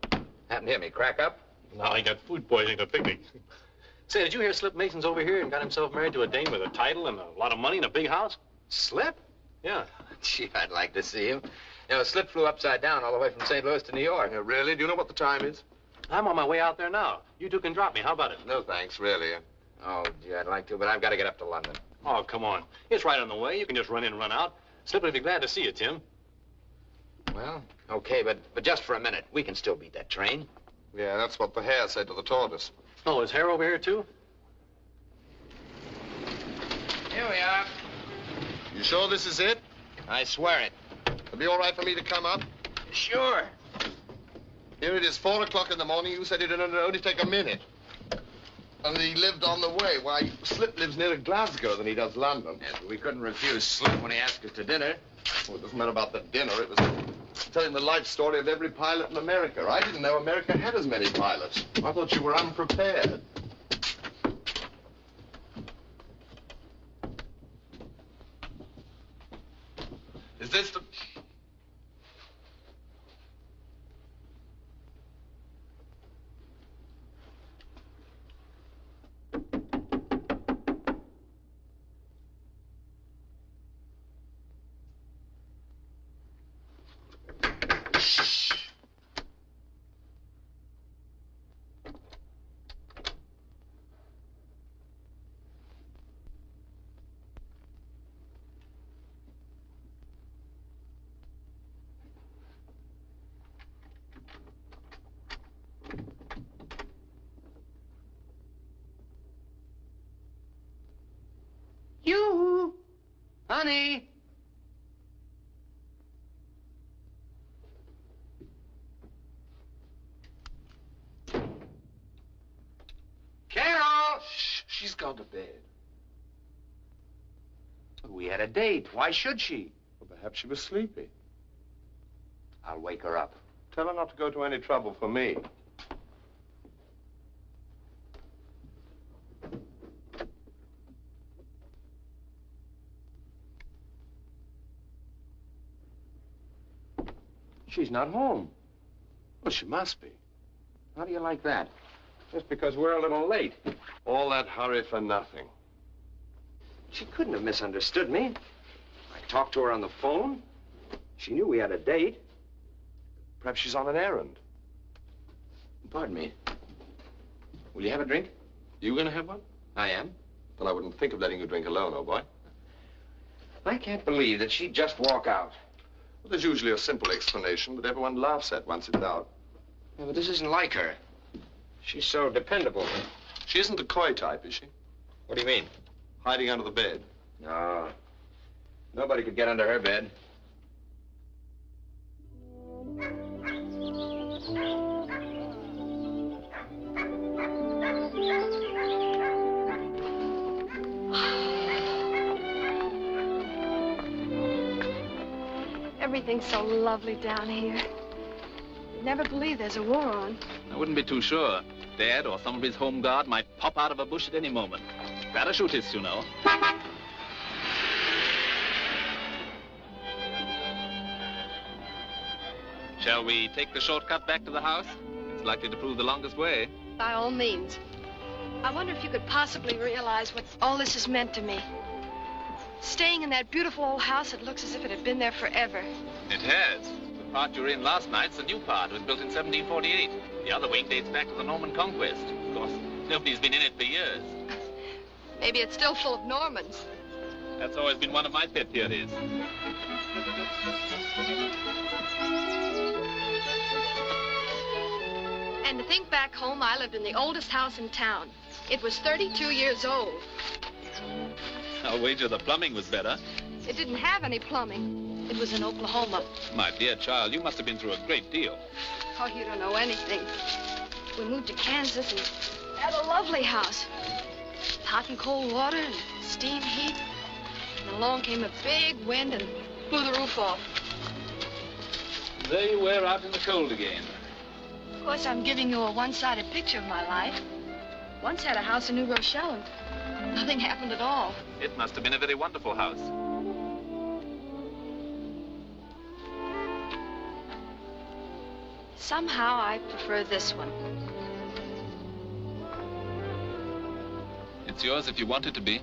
Happened to him. He crack up? No, he got food poisoning at a picnic. Say, did you hear Slip Mason's over here and got himself married to a dame with a title and a lot of money and a big house? Slip? Yeah. Gee, I'd like to see him. You know, Slip flew upside down all the way from St. Louis to New York. Yeah, really? Do you know what the time is? I'm on my way out there now. You 2 can drop me. How about it? No, thanks, really. Oh, gee, I'd like to, but I've got to get up to London. Oh, come on. It's right on the way. You can just run in and run out. Slip would be glad to see you, Tim. Well, okay, but just for a minute. We can still beat that train. Yeah, that's what the hare said to the tortoise. Oh, is Hare over here, too? Here we are. You sure this is it? I swear it. It'll be all right for me to come up? Sure. Here it is, 4 o'clock in the morning. You said it'd only take a minute. And he lived on the way. Why, Slip lives nearer Glasgow than he does London. Yes, but we couldn't refuse Slip when he asked us to dinner. Well, it doesn't matter about the dinner. It was telling the life story of every pilot in America. I didn't know America had as many pilots. I thought you were unprepared. Is this the... You, honey. Carol! Shh, she's gone to bed. We had a date. Why should she? Well, perhaps she was sleepy. I'll wake her up. Tell her not to go to any trouble for me. She's not home. Well, she must be. How do you like that? Just because we're a little late. All that hurry for nothing. She couldn't have misunderstood me. I talked to her on the phone. She knew we had a date. Perhaps she's on an errand. Pardon me. Will you have a drink? You gonna have one? I am. Well, I wouldn't think of letting you drink alone, old boy. I can't believe that she'd just walk out. Well, there's usually a simple explanation that everyone laughs at once it's out. Yeah, but this isn't like her. She's so dependable. She isn't the coy type, is she? What do you mean? Hiding under the bed. No. Nobody could get under her bed. Everything's so lovely down here. You'd never believe there's a war on. I wouldn't be too sure. Dad or some of his home guard might pop out of a bush at any moment. Parachutists, you know. Shall we take the shortcut back to the house? It's likely to prove the longest way. By all means. I wonder if you could possibly realize what all this has meant to me. Staying in that beautiful old house that looks as if it had been there forever. It has. The part you were in last night's the new part. It was built in 1748. The other wing dates back to the Norman Conquest. Of course, nobody's been in it for years. Maybe it's still full of Normans. That's always been one of my pet theories. And to think back home, I lived in the oldest house in town. It was 32 years old. I'll wager the plumbing was better. It didn't have any plumbing. It was in Oklahoma. My dear child, you must have been through a great deal. Oh, you don't know anything. We moved to Kansas and had a lovely house. Hot and cold water and steam heat. And along came a big wind and blew the roof off. There you were out in the cold again. Of course, I'm giving you a one-sided picture of my life. Once had a house in New Rochelle and nothing happened at all. It must have been a very wonderful house. Somehow, I prefer this one. It's yours if you want it to be.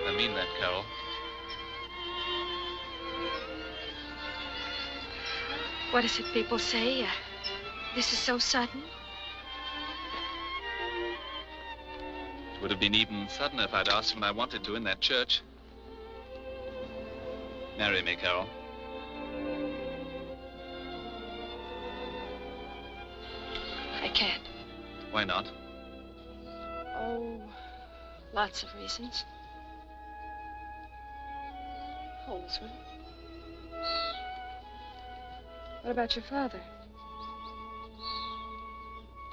I mean that, Carol. What is it people say? This is so sudden. It would have been even sudden if I'd asked when I wanted to in that church. Marry me, Carol. I can't. Why not? Oh, lots of reasons. Hold this one. What about your father?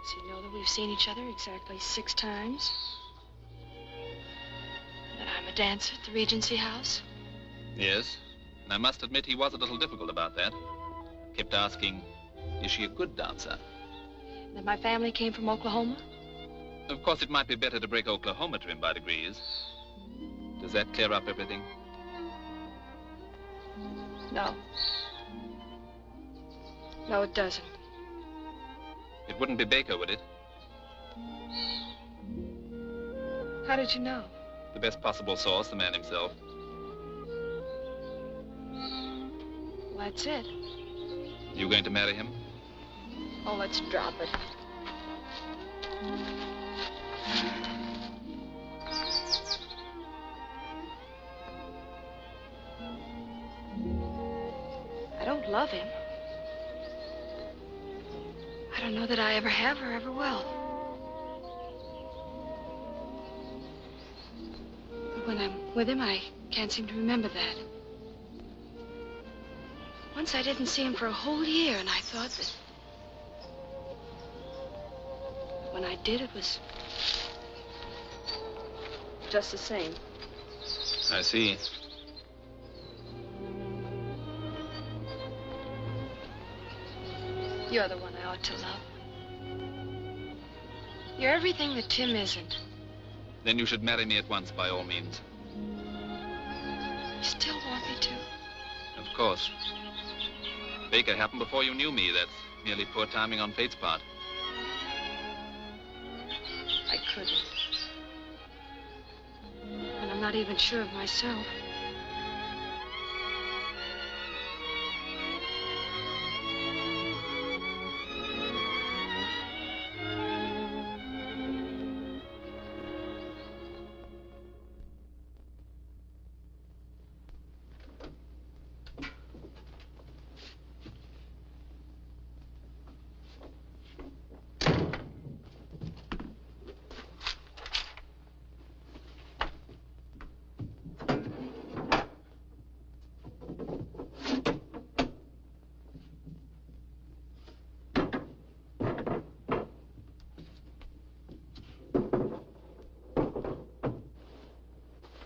Does he know that we've seen each other exactly 6 times? That I'm a dancer at the Regency House? Yes, and I must admit he was a little difficult about that. Kept asking, is she a good dancer? That my family came from Oklahoma? Of course, it might be better to break Oklahoma to him by degrees. Does that clear up everything? No. No, it doesn't. It wouldn't be Baker, would it? How did you know? The best possible source, the man himself. Well, that's it. You going to marry him? Oh, let's drop it. I don't love him. I don't know that I ever have or ever will. But when I'm with him, I can't seem to remember that. Once I didn't see him for a whole year, and I thought that when I did, it was just the same. I see. You're the one I ought to love. You're everything that Tim isn't. Then you should marry me at once, by all means. You still want me to? Of course. Baker happened before you knew me. That's merely poor timing on fate's part. I couldn't. And I'm not even sure of myself.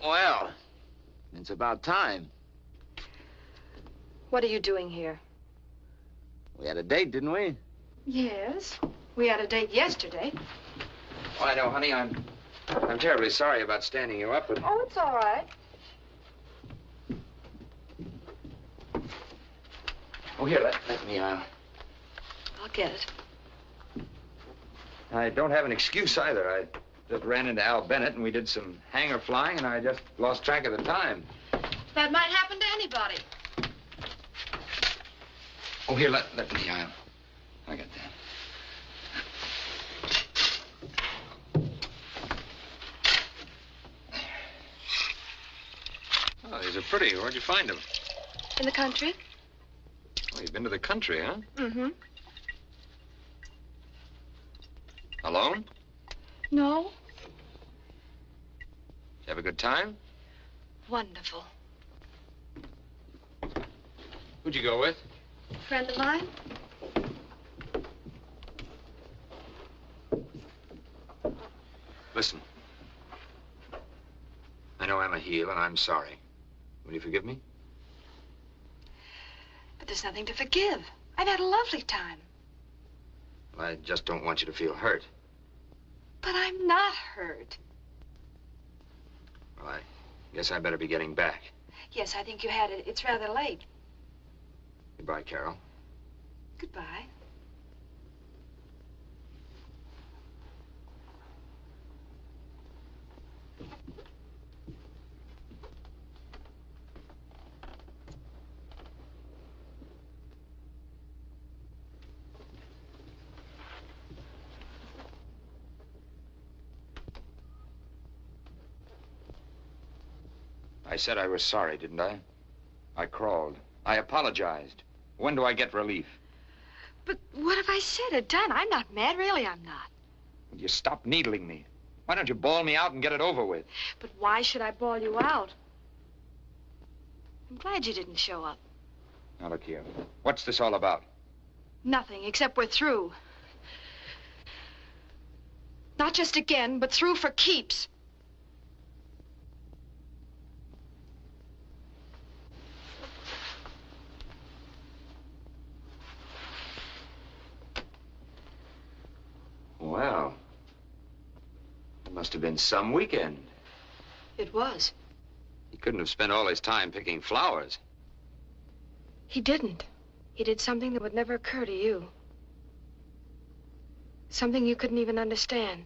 Well, it's about time. What are you doing here? We had a date, didn't we? Yes. We had a date yesterday. Oh, I know, honey. I'm terribly sorry about standing you up, but... Oh, it's all right. Oh, here, let me, I'll get it. I don't have an excuse either. I just ran into Al Bennett, and we did some hangar flying, and I just lost track of the time. That might happen to anybody. Oh, here, let me, I got that. Oh, these are pretty. Where'd you find them? In the country? Oh, you've been to the country, huh? Mm-hmm. Alone? No. You have a good time? Wonderful. Who'd you go with? Friend of mine? Listen. I know I'm a heel, and I'm sorry. Will you forgive me? But there's nothing to forgive. I've had a lovely time. Well, I just don't want you to feel hurt. But I'm not hurt. Well, I guess I better be getting back. Yes, I think you had it. It's rather late. Goodbye, Carol. Goodbye. I said I was sorry, didn't I? I crawled. I apologized. When do I get relief? But what have I said or done? I'm not mad. Really, I'm not. Will you stop needling me? Why don't you bawl me out and get it over with? But why should I bawl you out? I'm glad you didn't show up. Now, look here. What's this all about? Nothing, except we're through. Not just again, but through for keeps. Well, it must have been some weekend. It was. He couldn't have spent all his time picking flowers. He didn't. He did something that would never occur to you. Something you couldn't even understand.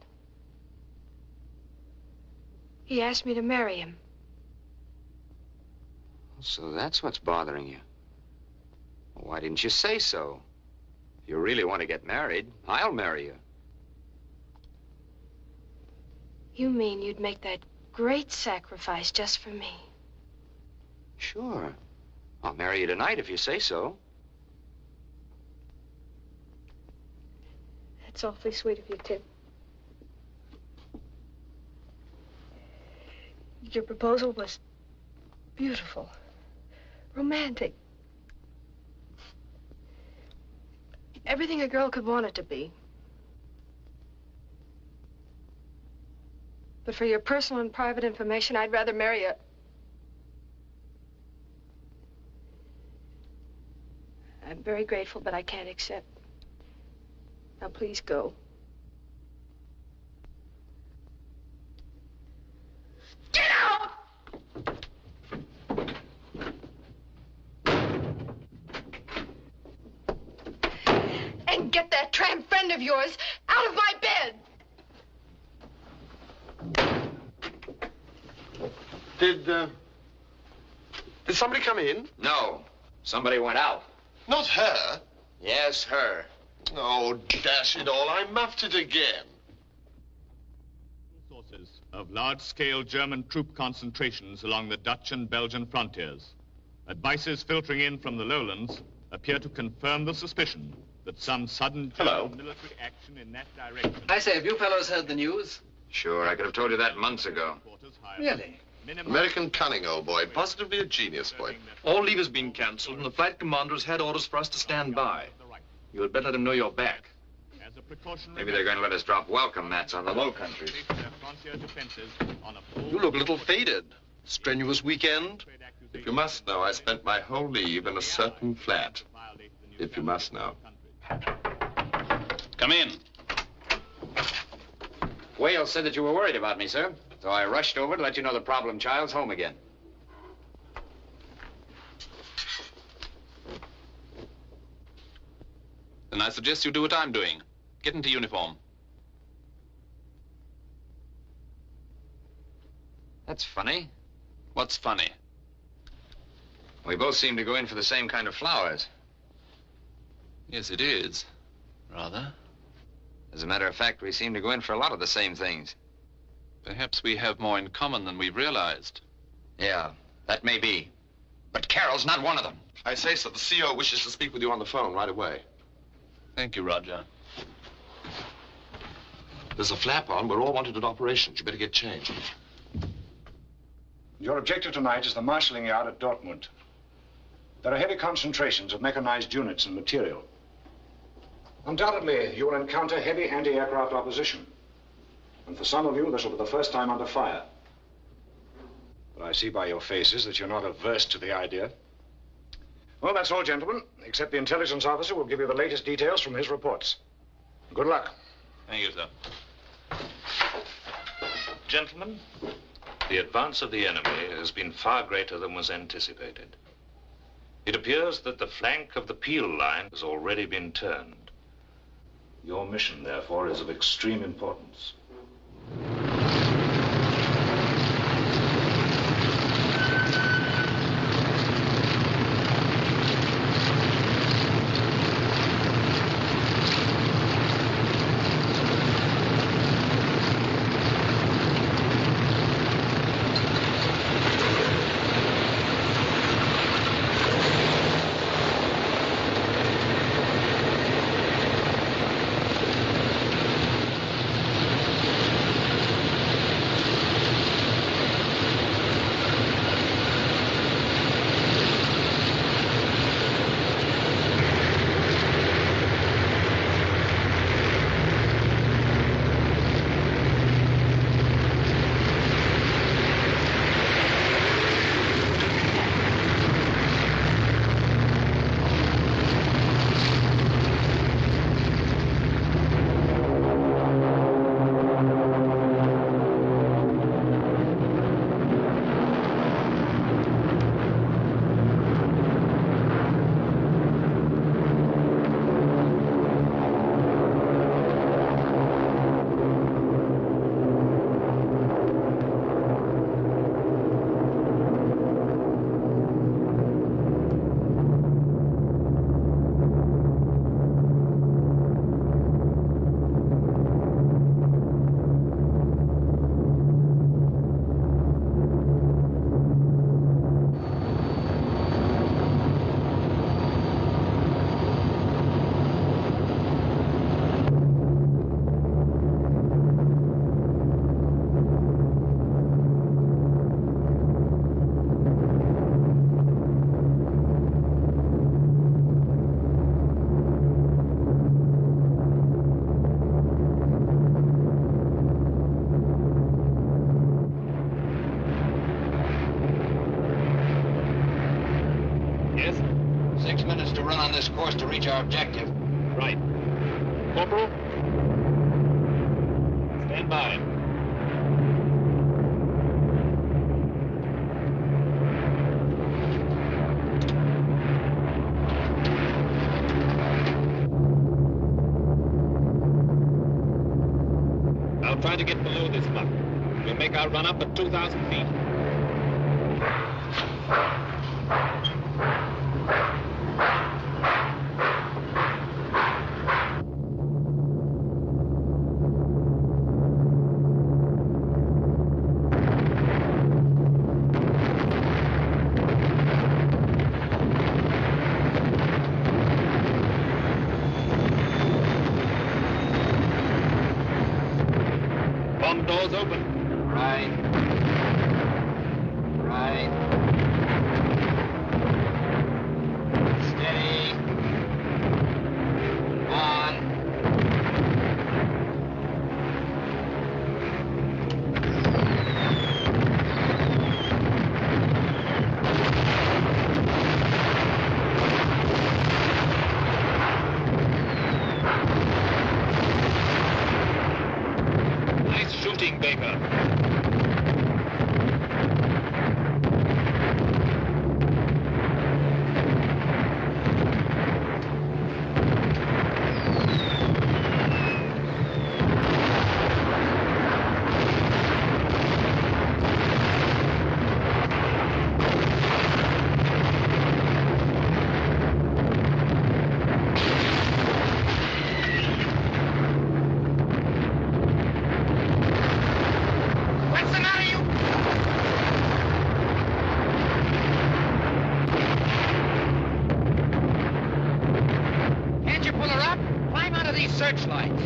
He asked me to marry him. So that's what's bothering you. Well, why didn't you say so? If you really want to get married, I'll marry you. You mean you'd make that great sacrifice just for me? Sure. I'll marry you tonight if you say so. That's awfully sweet of you, Tim. Your proposal was beautiful, romantic. Everything a girl could want it to be. But for your personal and private information, I'd rather marry a... I'm very grateful, but I can't accept. Now, please go. Get out! get that tramp friend of yours out of my bed. Did somebody come in? No. Somebody went out. Not her. Yes, her. Oh, dash it all, I muffed it again. Sources of large-scale German troop concentrations along the Dutch and Belgian frontiers. Advices filtering in from the lowlands appear to confirm the suspicion that some sudden German military action in that direction... I say, have you fellows heard the news? Sure, I could have told you that months ago. Really? American cunning, old boy. Positively a genius, boy. All leave has been cancelled, and the flight commander has had orders for us to stand by. You had better let him know you're back. Maybe they're going to let us drop welcome mats on the low countries. You look a little faded. Strenuous weekend? If you must know, I spent my whole leave in a certain flat. If you must know. Come in. Wales said that you were worried about me, sir. So I rushed over to let you know the problem child's home again. Then I suggest you do what I'm doing. Get into uniform. That's funny. What's funny? We both seem to go in for the same kind of flowers. Yes, it is. Rather. As a matter of fact, we seem to go in for a lot of the same things. Perhaps we have more in common than we've realized. Yeah, that may be. But Carol's not one of them. I say so. The CO wishes to speak with you on the phone right away. Thank you, Roger. There's a flap on. We're all wanted at operations. You better get changed. Your objective tonight is the marshalling yard at Dortmund. There are heavy concentrations of mechanized units and material. Undoubtedly, you will encounter heavy anti-aircraft opposition. And for some of you, this will be the first time under fire. But I see by your faces that you're not averse to the idea. Well, that's all, gentlemen, except the intelligence officer will give you the latest details from his reports. Good luck. Thank you, sir. Gentlemen, the advance of the enemy has been far greater than was anticipated. It appears that the flank of the Peel line has already been turned. Your mission, therefore, is of extreme importance. this course to reach our objective. Right. Corporal? Stand by. get below this muck. We'll make our run up at 2,000 feet. Bomb doors open. Right. Right. Steady. On. Nice shooting, Baker. What's the matter, you? Can't you pull her up? Climb out of these searchlights.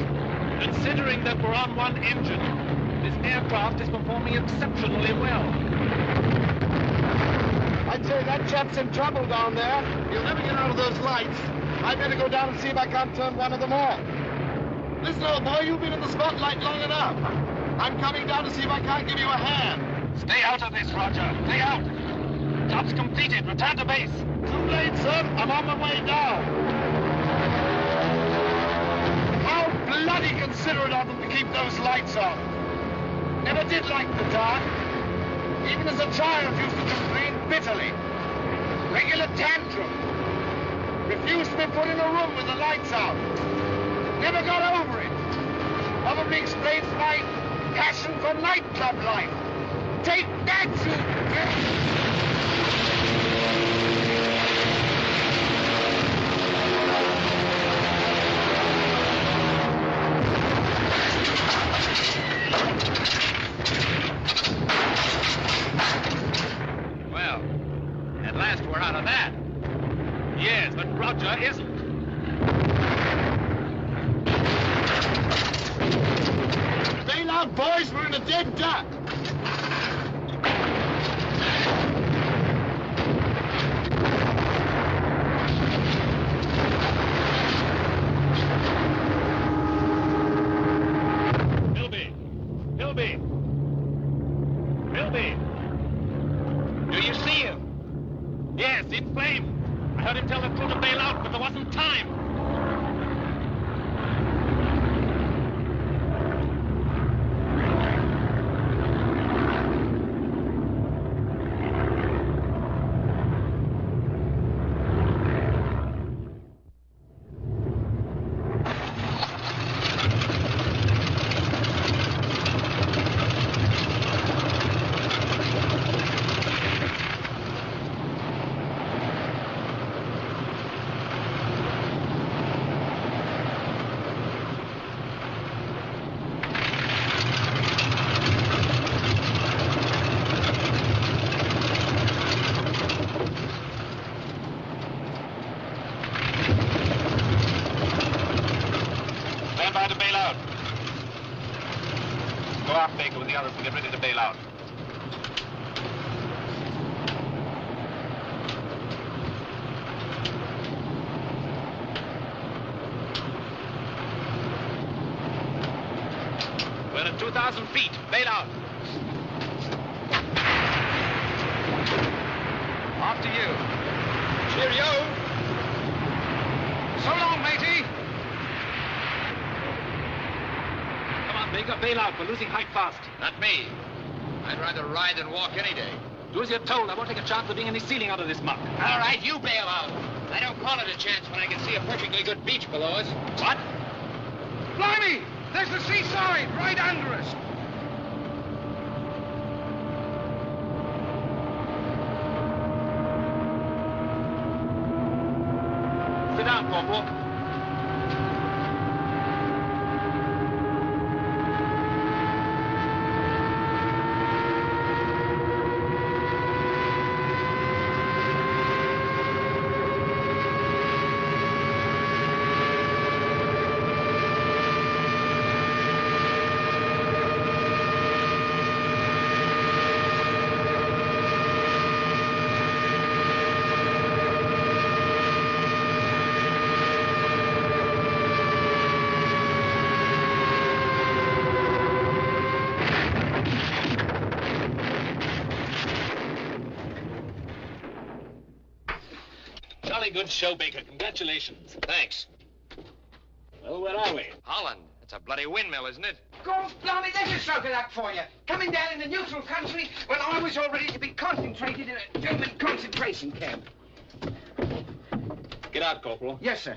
Considering that we're on one engine, this aircraft is performing exceptionally well. I'd say that chap's in trouble down there. He'll never get out of those lights. I'd better go down and see if I can't turn one of them off. Listen, old boy, you've been in the spotlight long enough. I'm coming down to see if I can't give you a hand. Stay out of this, Roger. Stay out. Job's completed. Return to base. Too late, sir. I'm on my way now. How bloody considerate of them to keep those lights on. Never did like the dark. Even as a child, used to complain bitterly. Regular tantrum. Refused to be put in a room with the lights out. Never got over it. Probably explains my passion for nightclub life. Take that, Well, at last we're out of that. Yes, but Roger isn't. Bail out, boys. We're in a dead duck. Bilby! Bilby! Bilby! Do you see him? Yes, in flames. I heard him tell the crew to bail out, but there wasn't time. Stand by to bail out. Go aft, Baker, with the others and get ready to bail out. We're at 2,000 feet. Bail out. Off to you. Cheerio. So long, matey. Come on, Baker, bail out. We're losing height fast. Not me. I'd rather ride than walk any day. Do as you're told. I won't take a chance of being any ceiling out of this muck. All right, you bail out. I don't call it a chance when I can see a perfectly good beach below us. What? Blimey! There's the seaside right under us. Corporal. Jolly good show, Baker. Congratulations. Thanks. Well, where are we? Holland. It's a bloody windmill, isn't it? God, blimey, there's a stroke of luck for you. Coming down in a neutral country when I was all ready to be concentrated in a German concentration camp. Get out, Corporal. Yes, sir.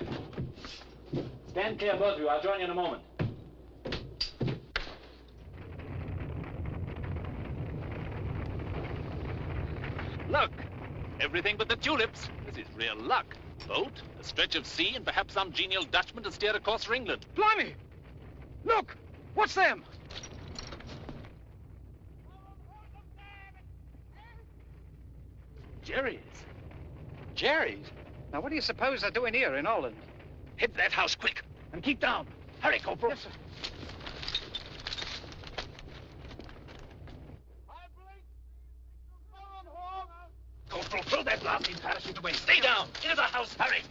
Stand clear, both of you. I'll join you in a moment. Look, everything but the tulips. This is real luck. Boat, a stretch of sea, and perhaps some genial Dutchman to steer a course for England. Blimey! Look! What's them? Jerry's. Jerry's? Now, what do you suppose they're doing here in Holland? Hit that house quick and keep down. Hurry, Corporal. Yes, sir. Corporal, throw that blasting parachute away. Stay down. Into the house. Hurry.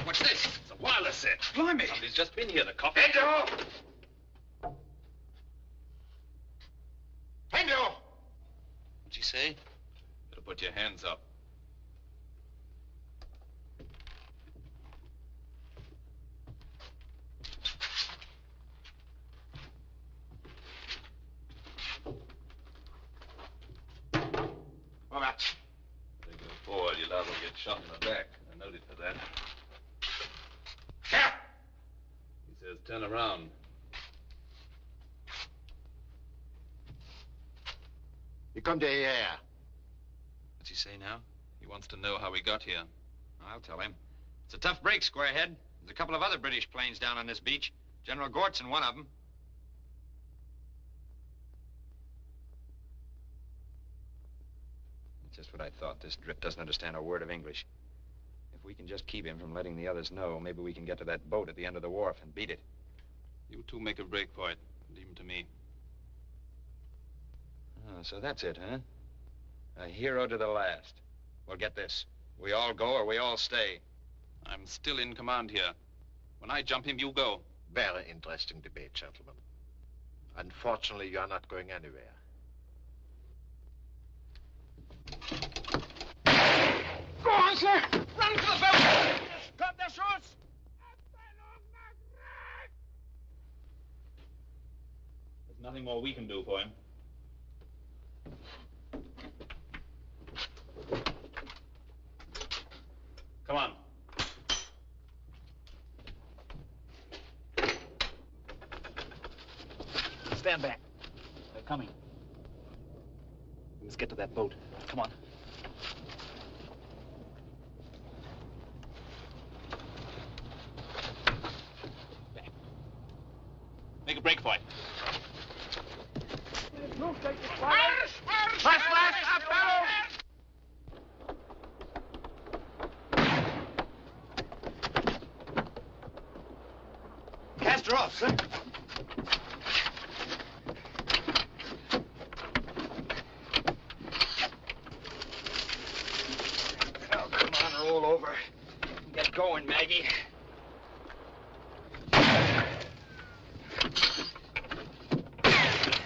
What's this? It's a wireless set. Blimey! Somebody's just been here. The coffee. Hendo! Hendo! What'd she say? Better put your hands up. Well, that's... If they go forward, you'll liable to get shot in the back. I noted for that. Yeah! He says turn around. You come to here. What's he say now? He wants to know how we got here. I'll tell him. It's a tough break, Squarehead. There's a couple of other British planes down on this beach. General Gort's in one of them. Just what I thought. This drip doesn't understand a word of English. If we can just keep him from letting the others know, maybe we can get to that boat at the end of the wharf and beat it. You two make a break for it. Leave him to me. Oh, so that's it, huh? A hero to the last. Well, get this. We all go or we all stay. I'm still in command here. When I jump him, you go. Very interesting debate, gentlemen. Unfortunately, you are not going anywhere. Go on, sir! Run for the boat! Drop their shorts! There's nothing more we can do for him. Come on. Stand back. They're coming. Let's get to that boat. Come on. Back. Make a break for it. Flash, up, fellow! Cast her off, sir. Oh, come on, roll over. Get going, Maggie.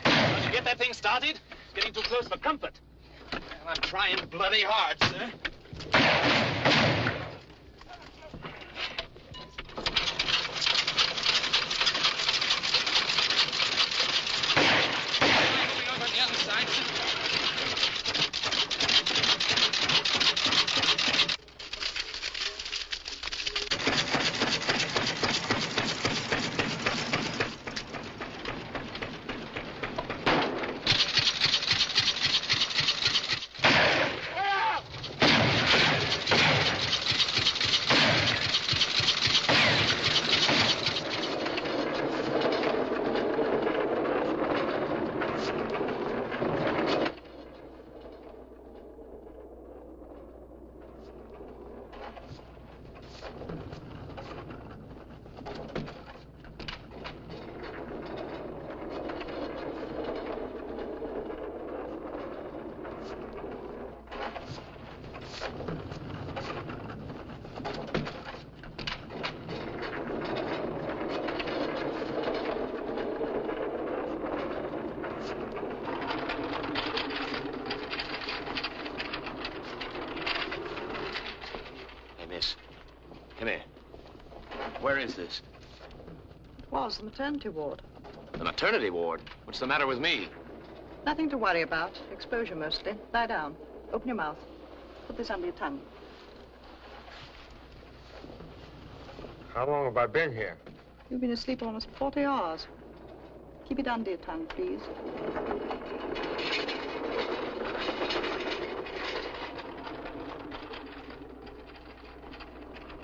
Don't you get that thing started? It's getting too close for comfort. Well, I'm trying bloody hard, sir. Where is this? It was the maternity ward. The maternity ward? What's the matter with me? Nothing to worry about. Exposure mostly. Lie down. Open your mouth. Put this under your tongue. How long have I been here? You've been asleep almost 40 hours. Keep it under your tongue, please.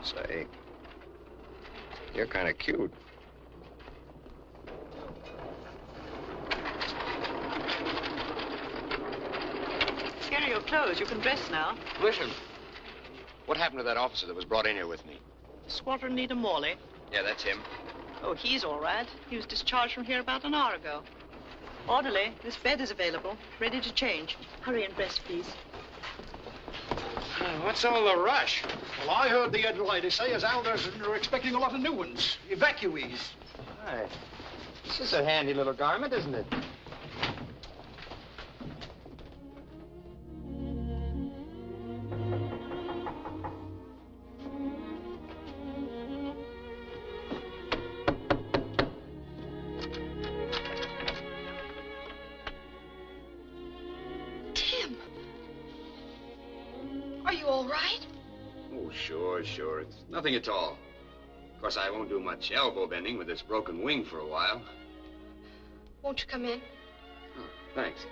Say, you're kind of cute. Here are your clothes. You can dress now. Listen, what happened to that officer that was brought in here with me? Squadron Leader Morley. Yeah, that's him. Oh, he's all right. He was discharged from here about an hour ago. Orderly, this bed is available. Ready to change. Hurry and dress, please. What's all the rush? Well, I heard the lady say as how they're expecting a lot of new ones. Evacuees. Hi. This is a handy little garment, isn't it? Sure. It's nothing at all. Of course, I won't do much elbow bending with this broken wing for a while. Won't you come in? Oh, thanks.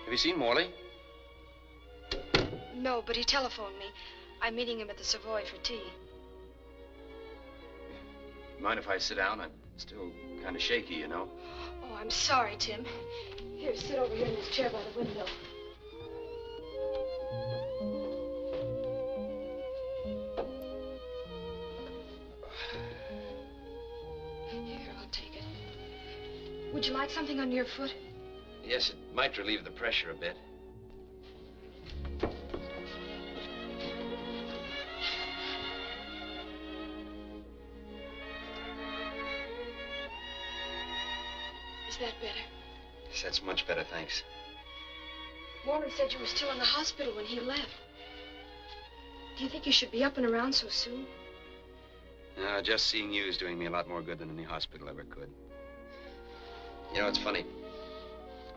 Have you seen Morley? No, but he telephoned me. I'm meeting him at the Savoy for tea. Mind if I sit down? I'm still kind of shaky, you know. Oh, I'm sorry, Tim. Here, sit over here in this chair by the window. Here, I'll take it. Would you like something under your foot? Yes, it might relieve the pressure a bit. Is that better? Yes, that's much better, thanks. Morley said you were still in the hospital when he left. Do you think you should be up and around so soon? No, just seeing you is doing me a lot more good than any hospital ever could. You know, it's funny.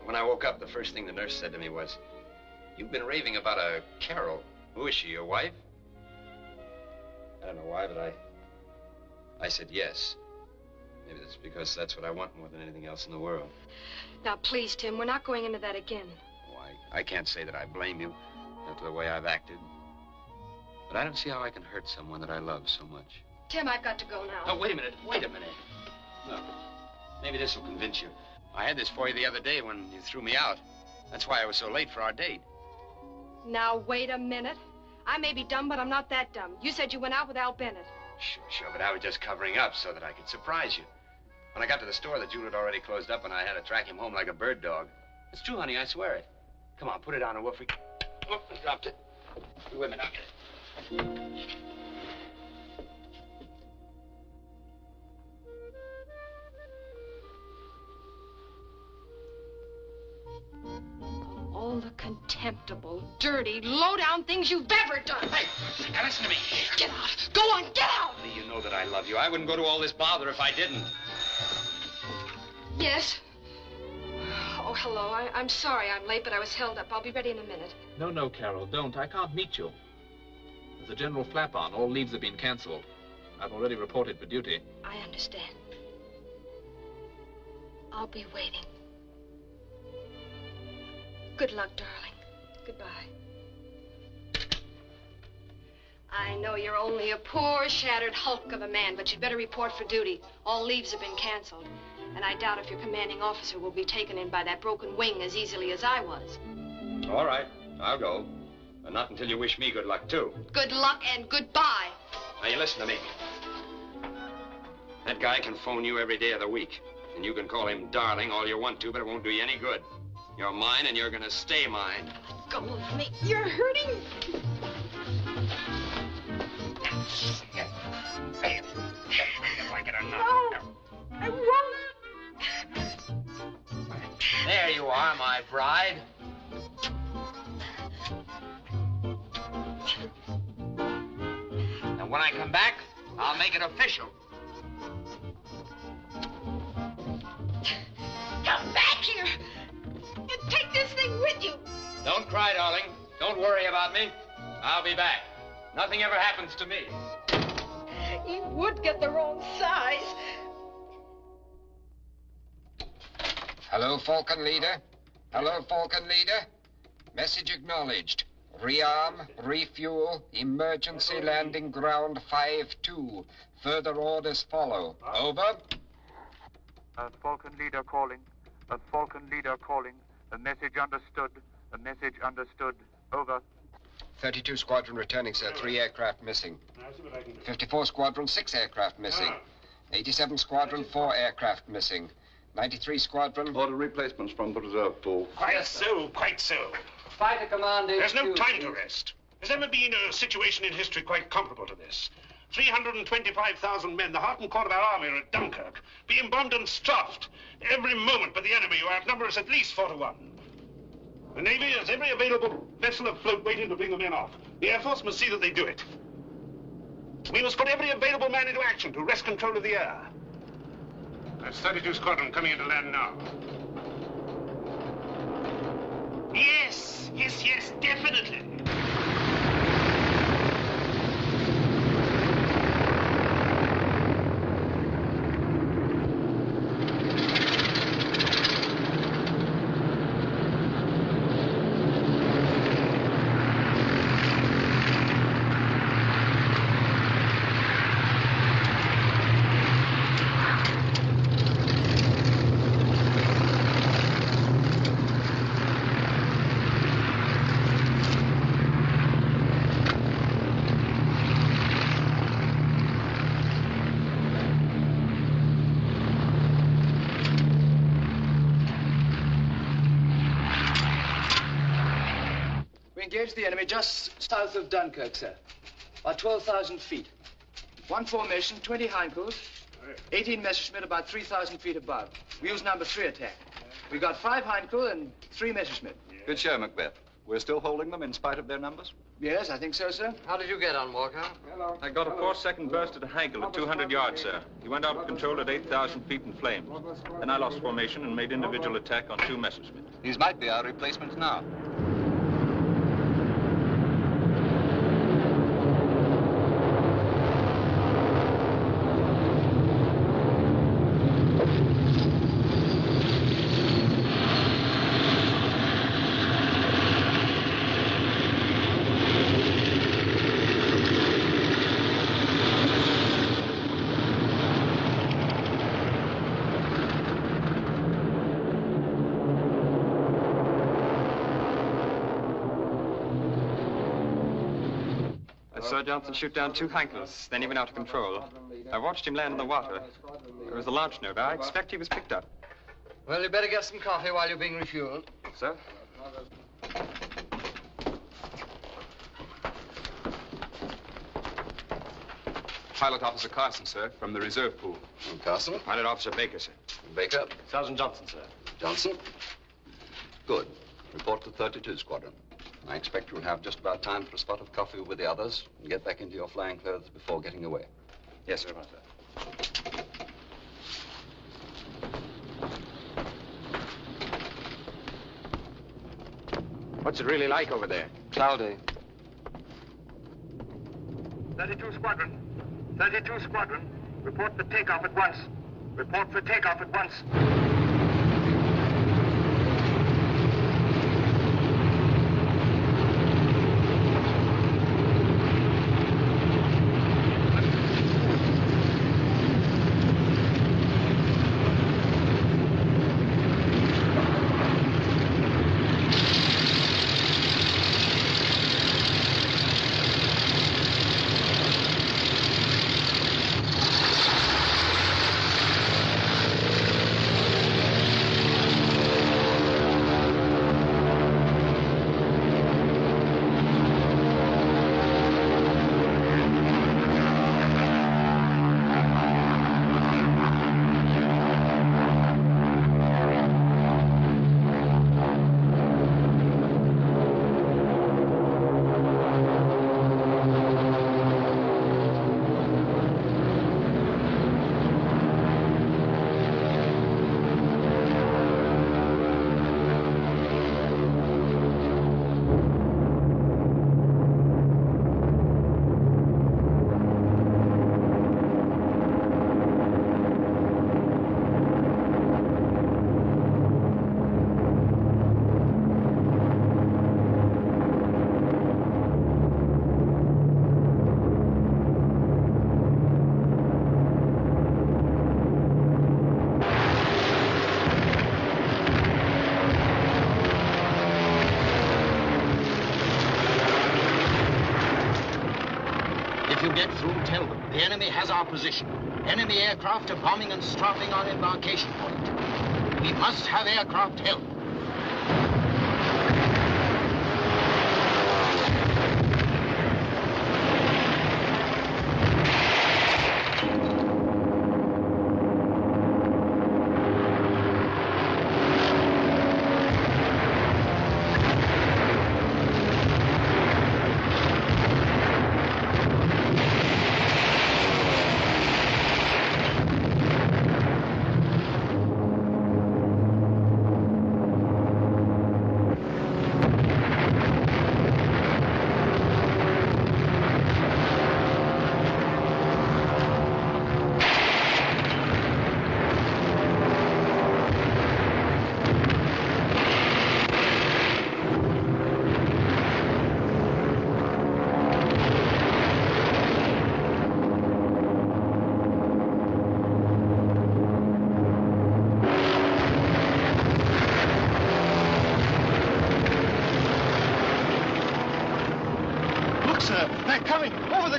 When I woke up, the first thing the nurse said to me was, "You've been raving about a Carol. Who is she, your wife?" I don't know why, but I said yes. Maybe that's because that's what I want more than anything else in the world. Now, please, Tim, we're not going into that again. Oh, I can't say that I blame you after the way I've acted. But I don't see how I can hurt someone that I love so much. Tim, I've got to go now. Oh, wait a minute. Look, maybe this will convince you. I had this for you the other day when you threw me out. That's why I was so late for our date. Now, wait a minute. I may be dumb, but I'm not that dumb. You said you went out with Al Bennett. Sure, but I was just covering up so that I could surprise you. When I got to the store, the jewel had already closed up, and I had to track him home like a bird dog. It's true, honey, I swear it. Come on, put it on, or we'll freak. Oh, I dropped it. You women, I'll get it. All the contemptible, dirty, low-down things you've ever done. Hey, now listen to me. Get out. Go on, get out. You know that I love you. I wouldn't go to all this bother if I didn't. Yes. Oh, hello. I'm sorry I'm late, but I was held up. I'll be ready in a minute. No, Carol, don't. I can't meet you. There's a general flap on. All leaves have been canceled. I've already reported for duty. I understand. I'll be waiting. Good luck, darling. Goodbye. I know you're only a poor, shattered hulk of a man, but you'd better report for duty. All leaves have been canceled. And I doubt if your commanding officer will be taken in by that broken wing as easily as I was. All right, I'll go. But not until you wish me good luck, too. Good luck and goodbye. Now, you listen to me. That guy can phone you every day of the week. And you can call him darling all you want to, but it won't do you any good. You're mine, and you're gonna stay mine. Let go of me. You're hurting. Like it or not. No, I won't. There you are, my bride. when I come back, I'll make it official. Come back here! And take this thing with you! Don't cry, darling. Don't worry about me. I'll be back. Nothing ever happens to me. You would get the wrong size. Hello, Falcon Leader. Hello, Falcon Leader. Message acknowledged. Rearm, refuel, emergency landing ground 5-2. Further orders follow. Over. Falcon Leader calling. Falcon Leader calling. A message understood. A message understood. Over. 32 Squadron returning, sir. 3 aircraft missing. 54 Squadron, 6 aircraft missing. 87 Squadron, 4 aircraft missing. 93 Squadron... Order replacements from the reserve pool. Quite so, quite so. Fighter Command HQ. There's no time to rest. There's never been a situation in history quite comparable to this. 325,000 men, the heart and core of our army, are at Dunkirk, being bombed and strafed every moment by the enemy, who outnumber us at least 4 to 1. The Navy has every available vessel afloat waiting to bring the men off. The Air Force must see that they do it. We must put every available man into action to wrest control of the air. That's 32 Squadron coming into land now. Yes, definitely. Engaged the enemy just south of Dunkirk, sir. About 12,000 feet. One formation, 20 Heinkel's, 18 Messerschmitt about 3,000 feet above. We use number 3 attack. We got 5 Heinkel and 3 Messerschmitt. Good show, Macbeth. We're still holding them in spite of their numbers? Yes, I think so, sir. How did you get on, Walker? Hello. I got a 4-second burst at a Heinkel at 200 yards, sir. He went out of control at 8,000 feet in flames. Then I lost formation and made individual attack on 2 Messerschmitt. These might be our replacements now. Sir Johnson shoot down 2 Heinkels, then he went out of control. I watched him land in the water. There was a launch note. I expect he was picked up. Well, you better get some coffee while you're being refueled. Sir? Pilot Officer Carson, sir, from the reserve pool. Carson? Pilot Officer Baker, sir. Baker? Sergeant Johnson, sir. Johnson? Good. Report to 32 Squadron. I expect you'll have just about time for a spot of coffee with the others and get back into your flying clothes before getting away. Yes, sir. What's it really like over there? Cloudy. 32 Squadron. 32 Squadron. Report for takeoff at once. Report for takeoff at once. If you get through, tell them. The enemy has our position. Enemy aircraft are bombing and strafing our embarkation point. We must have aircraft help.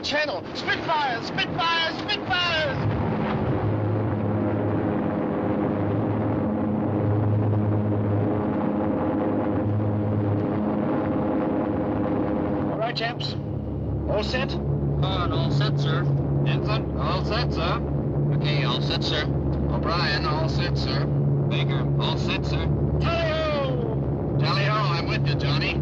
Channel. Spitfires! Spitfires! Spitfires! All right, chaps. All set? On, all set, sir. Ensign, all set, sir. Okay, all set, sir. O'Brien, all set, sir. Baker, all set, sir. Tally-ho! Tally-ho, I'm with you, Johnny.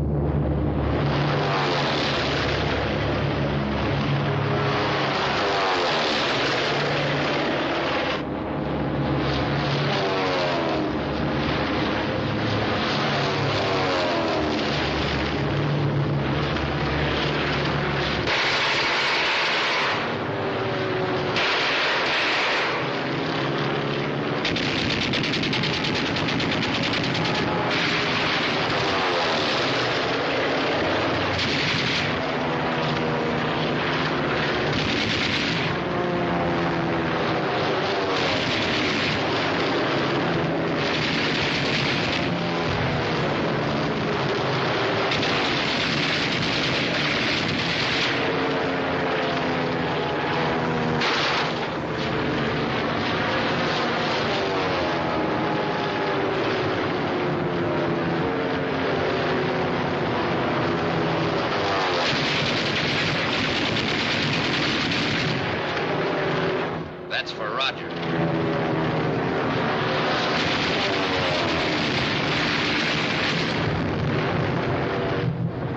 That's for Roger.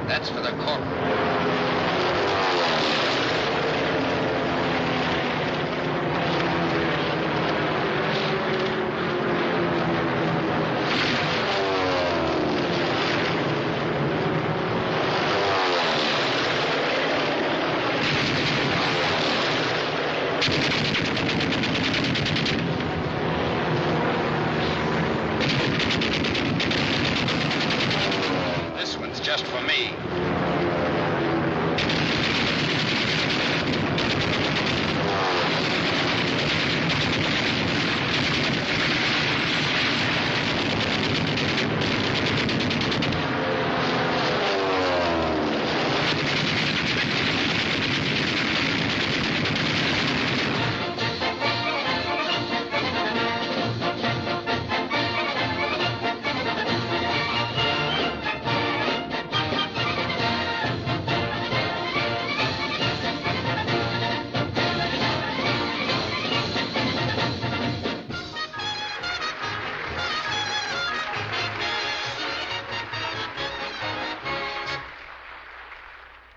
That's for the corporal. This one's just for me.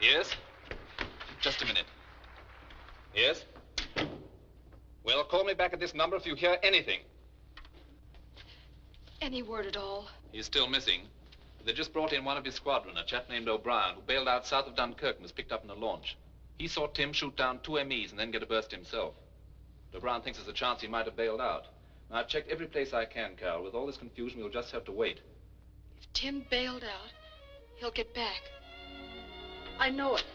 Yes? Just a minute. Yes? Well, call me back at this number if you hear anything. Any word at all? He's still missing. They just brought in one of his squadron, a chap named O'Brien, who bailed out south of Dunkirk and was picked up in a launch. He saw Tim shoot down 2 MEs and then get a burst himself. O'Brien thinks there's a chance he might have bailed out. Now, I've checked every place I can, Carol. With all this confusion, we'll just have to wait. If Tim bailed out, he'll get back. I know it.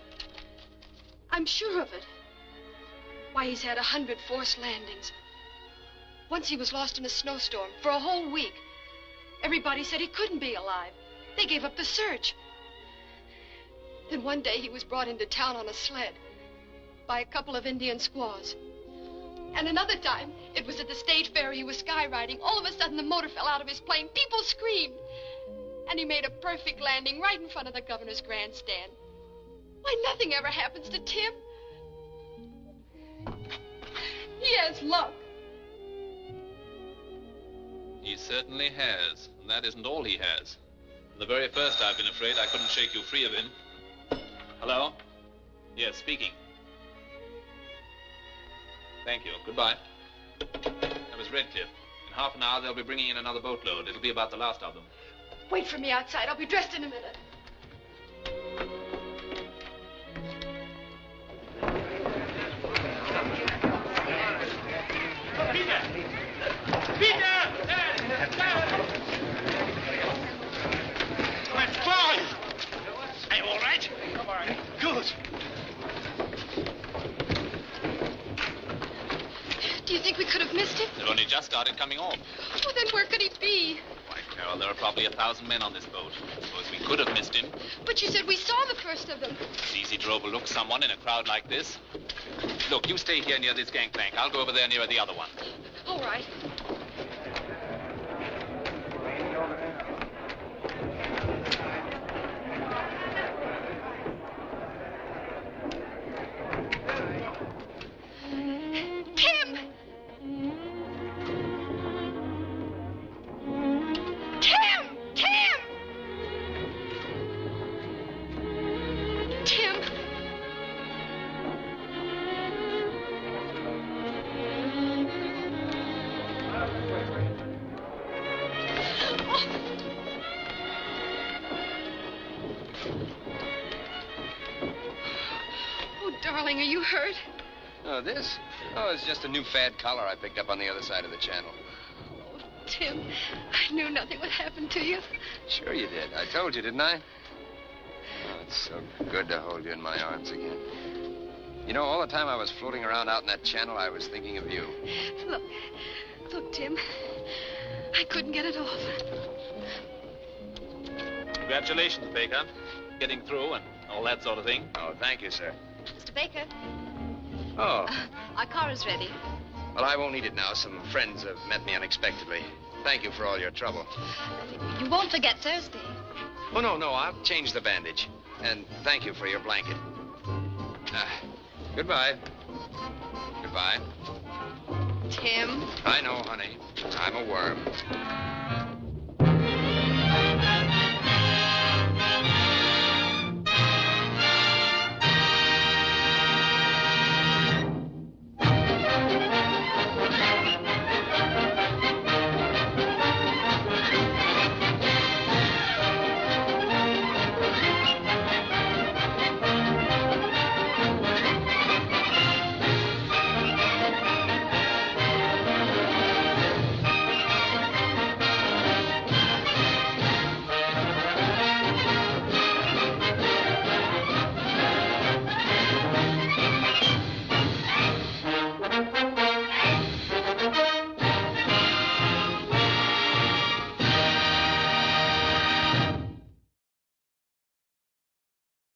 I'm sure of it. Why, he's had 100 forced landings. Once he was lost in a snowstorm for a whole week. Everybody said he couldn't be alive. They gave up the search. Then one day he was brought into town on a sled. by a couple of Indian squaws. And another time, it was at the state fair he was skywriting. All of a sudden, the motor fell out of his plane. People screamed. And he made a perfect landing right in front of the governor's grandstand. Why, nothing ever happens to Tim. He has luck. He certainly has, and that isn't all he has. From the very first, I've been afraid I couldn't shake you free of him. Hello? Yes, speaking. Thank you. Goodbye. That was Redcliffe. In half an hour, they'll be bringing in another boatload. It'll be about the last of them. Wait for me outside. I'll be dressed in a minute. Peter! Peter! That's fine! Are you all right? I'm all right. Good. Do you think we could have missed him? They've only just started coming off. Oh, then where could he be? Why, Carol, there are probably 1,000 men on this boat. Suppose we could have missed him. But you said we saw the first of them. It's easy to overlook someone in a crowd like this. Look, you stay here near this gangplank. I'll go over there near the other one. All right. Tim! Tim! Tim! Tim! Oh, darling, are you hurt? Oh, this? Oh, it's just a new fad collar I picked up on the other side of the channel. Tim, I knew nothing would happen to you. Sure you did. I told you, didn't I? Oh, it's so good to hold you in my arms again. You know, all the time I was floating around out in that channel, I was thinking of you. Look, Tim, I couldn't get it off. Congratulations, Baker. Getting through and all that sort of thing. Oh, thank you, sir. Mr. Baker, Oh, our car is ready. well, I won't need it now. Some friends have met me unexpectedly. Thank you for all your trouble. You won't forget Thursday. Oh, no, I'll change the bandage. And thank you for your blanket. Goodbye. Goodbye. Tim. I know, honey. I'm a worm.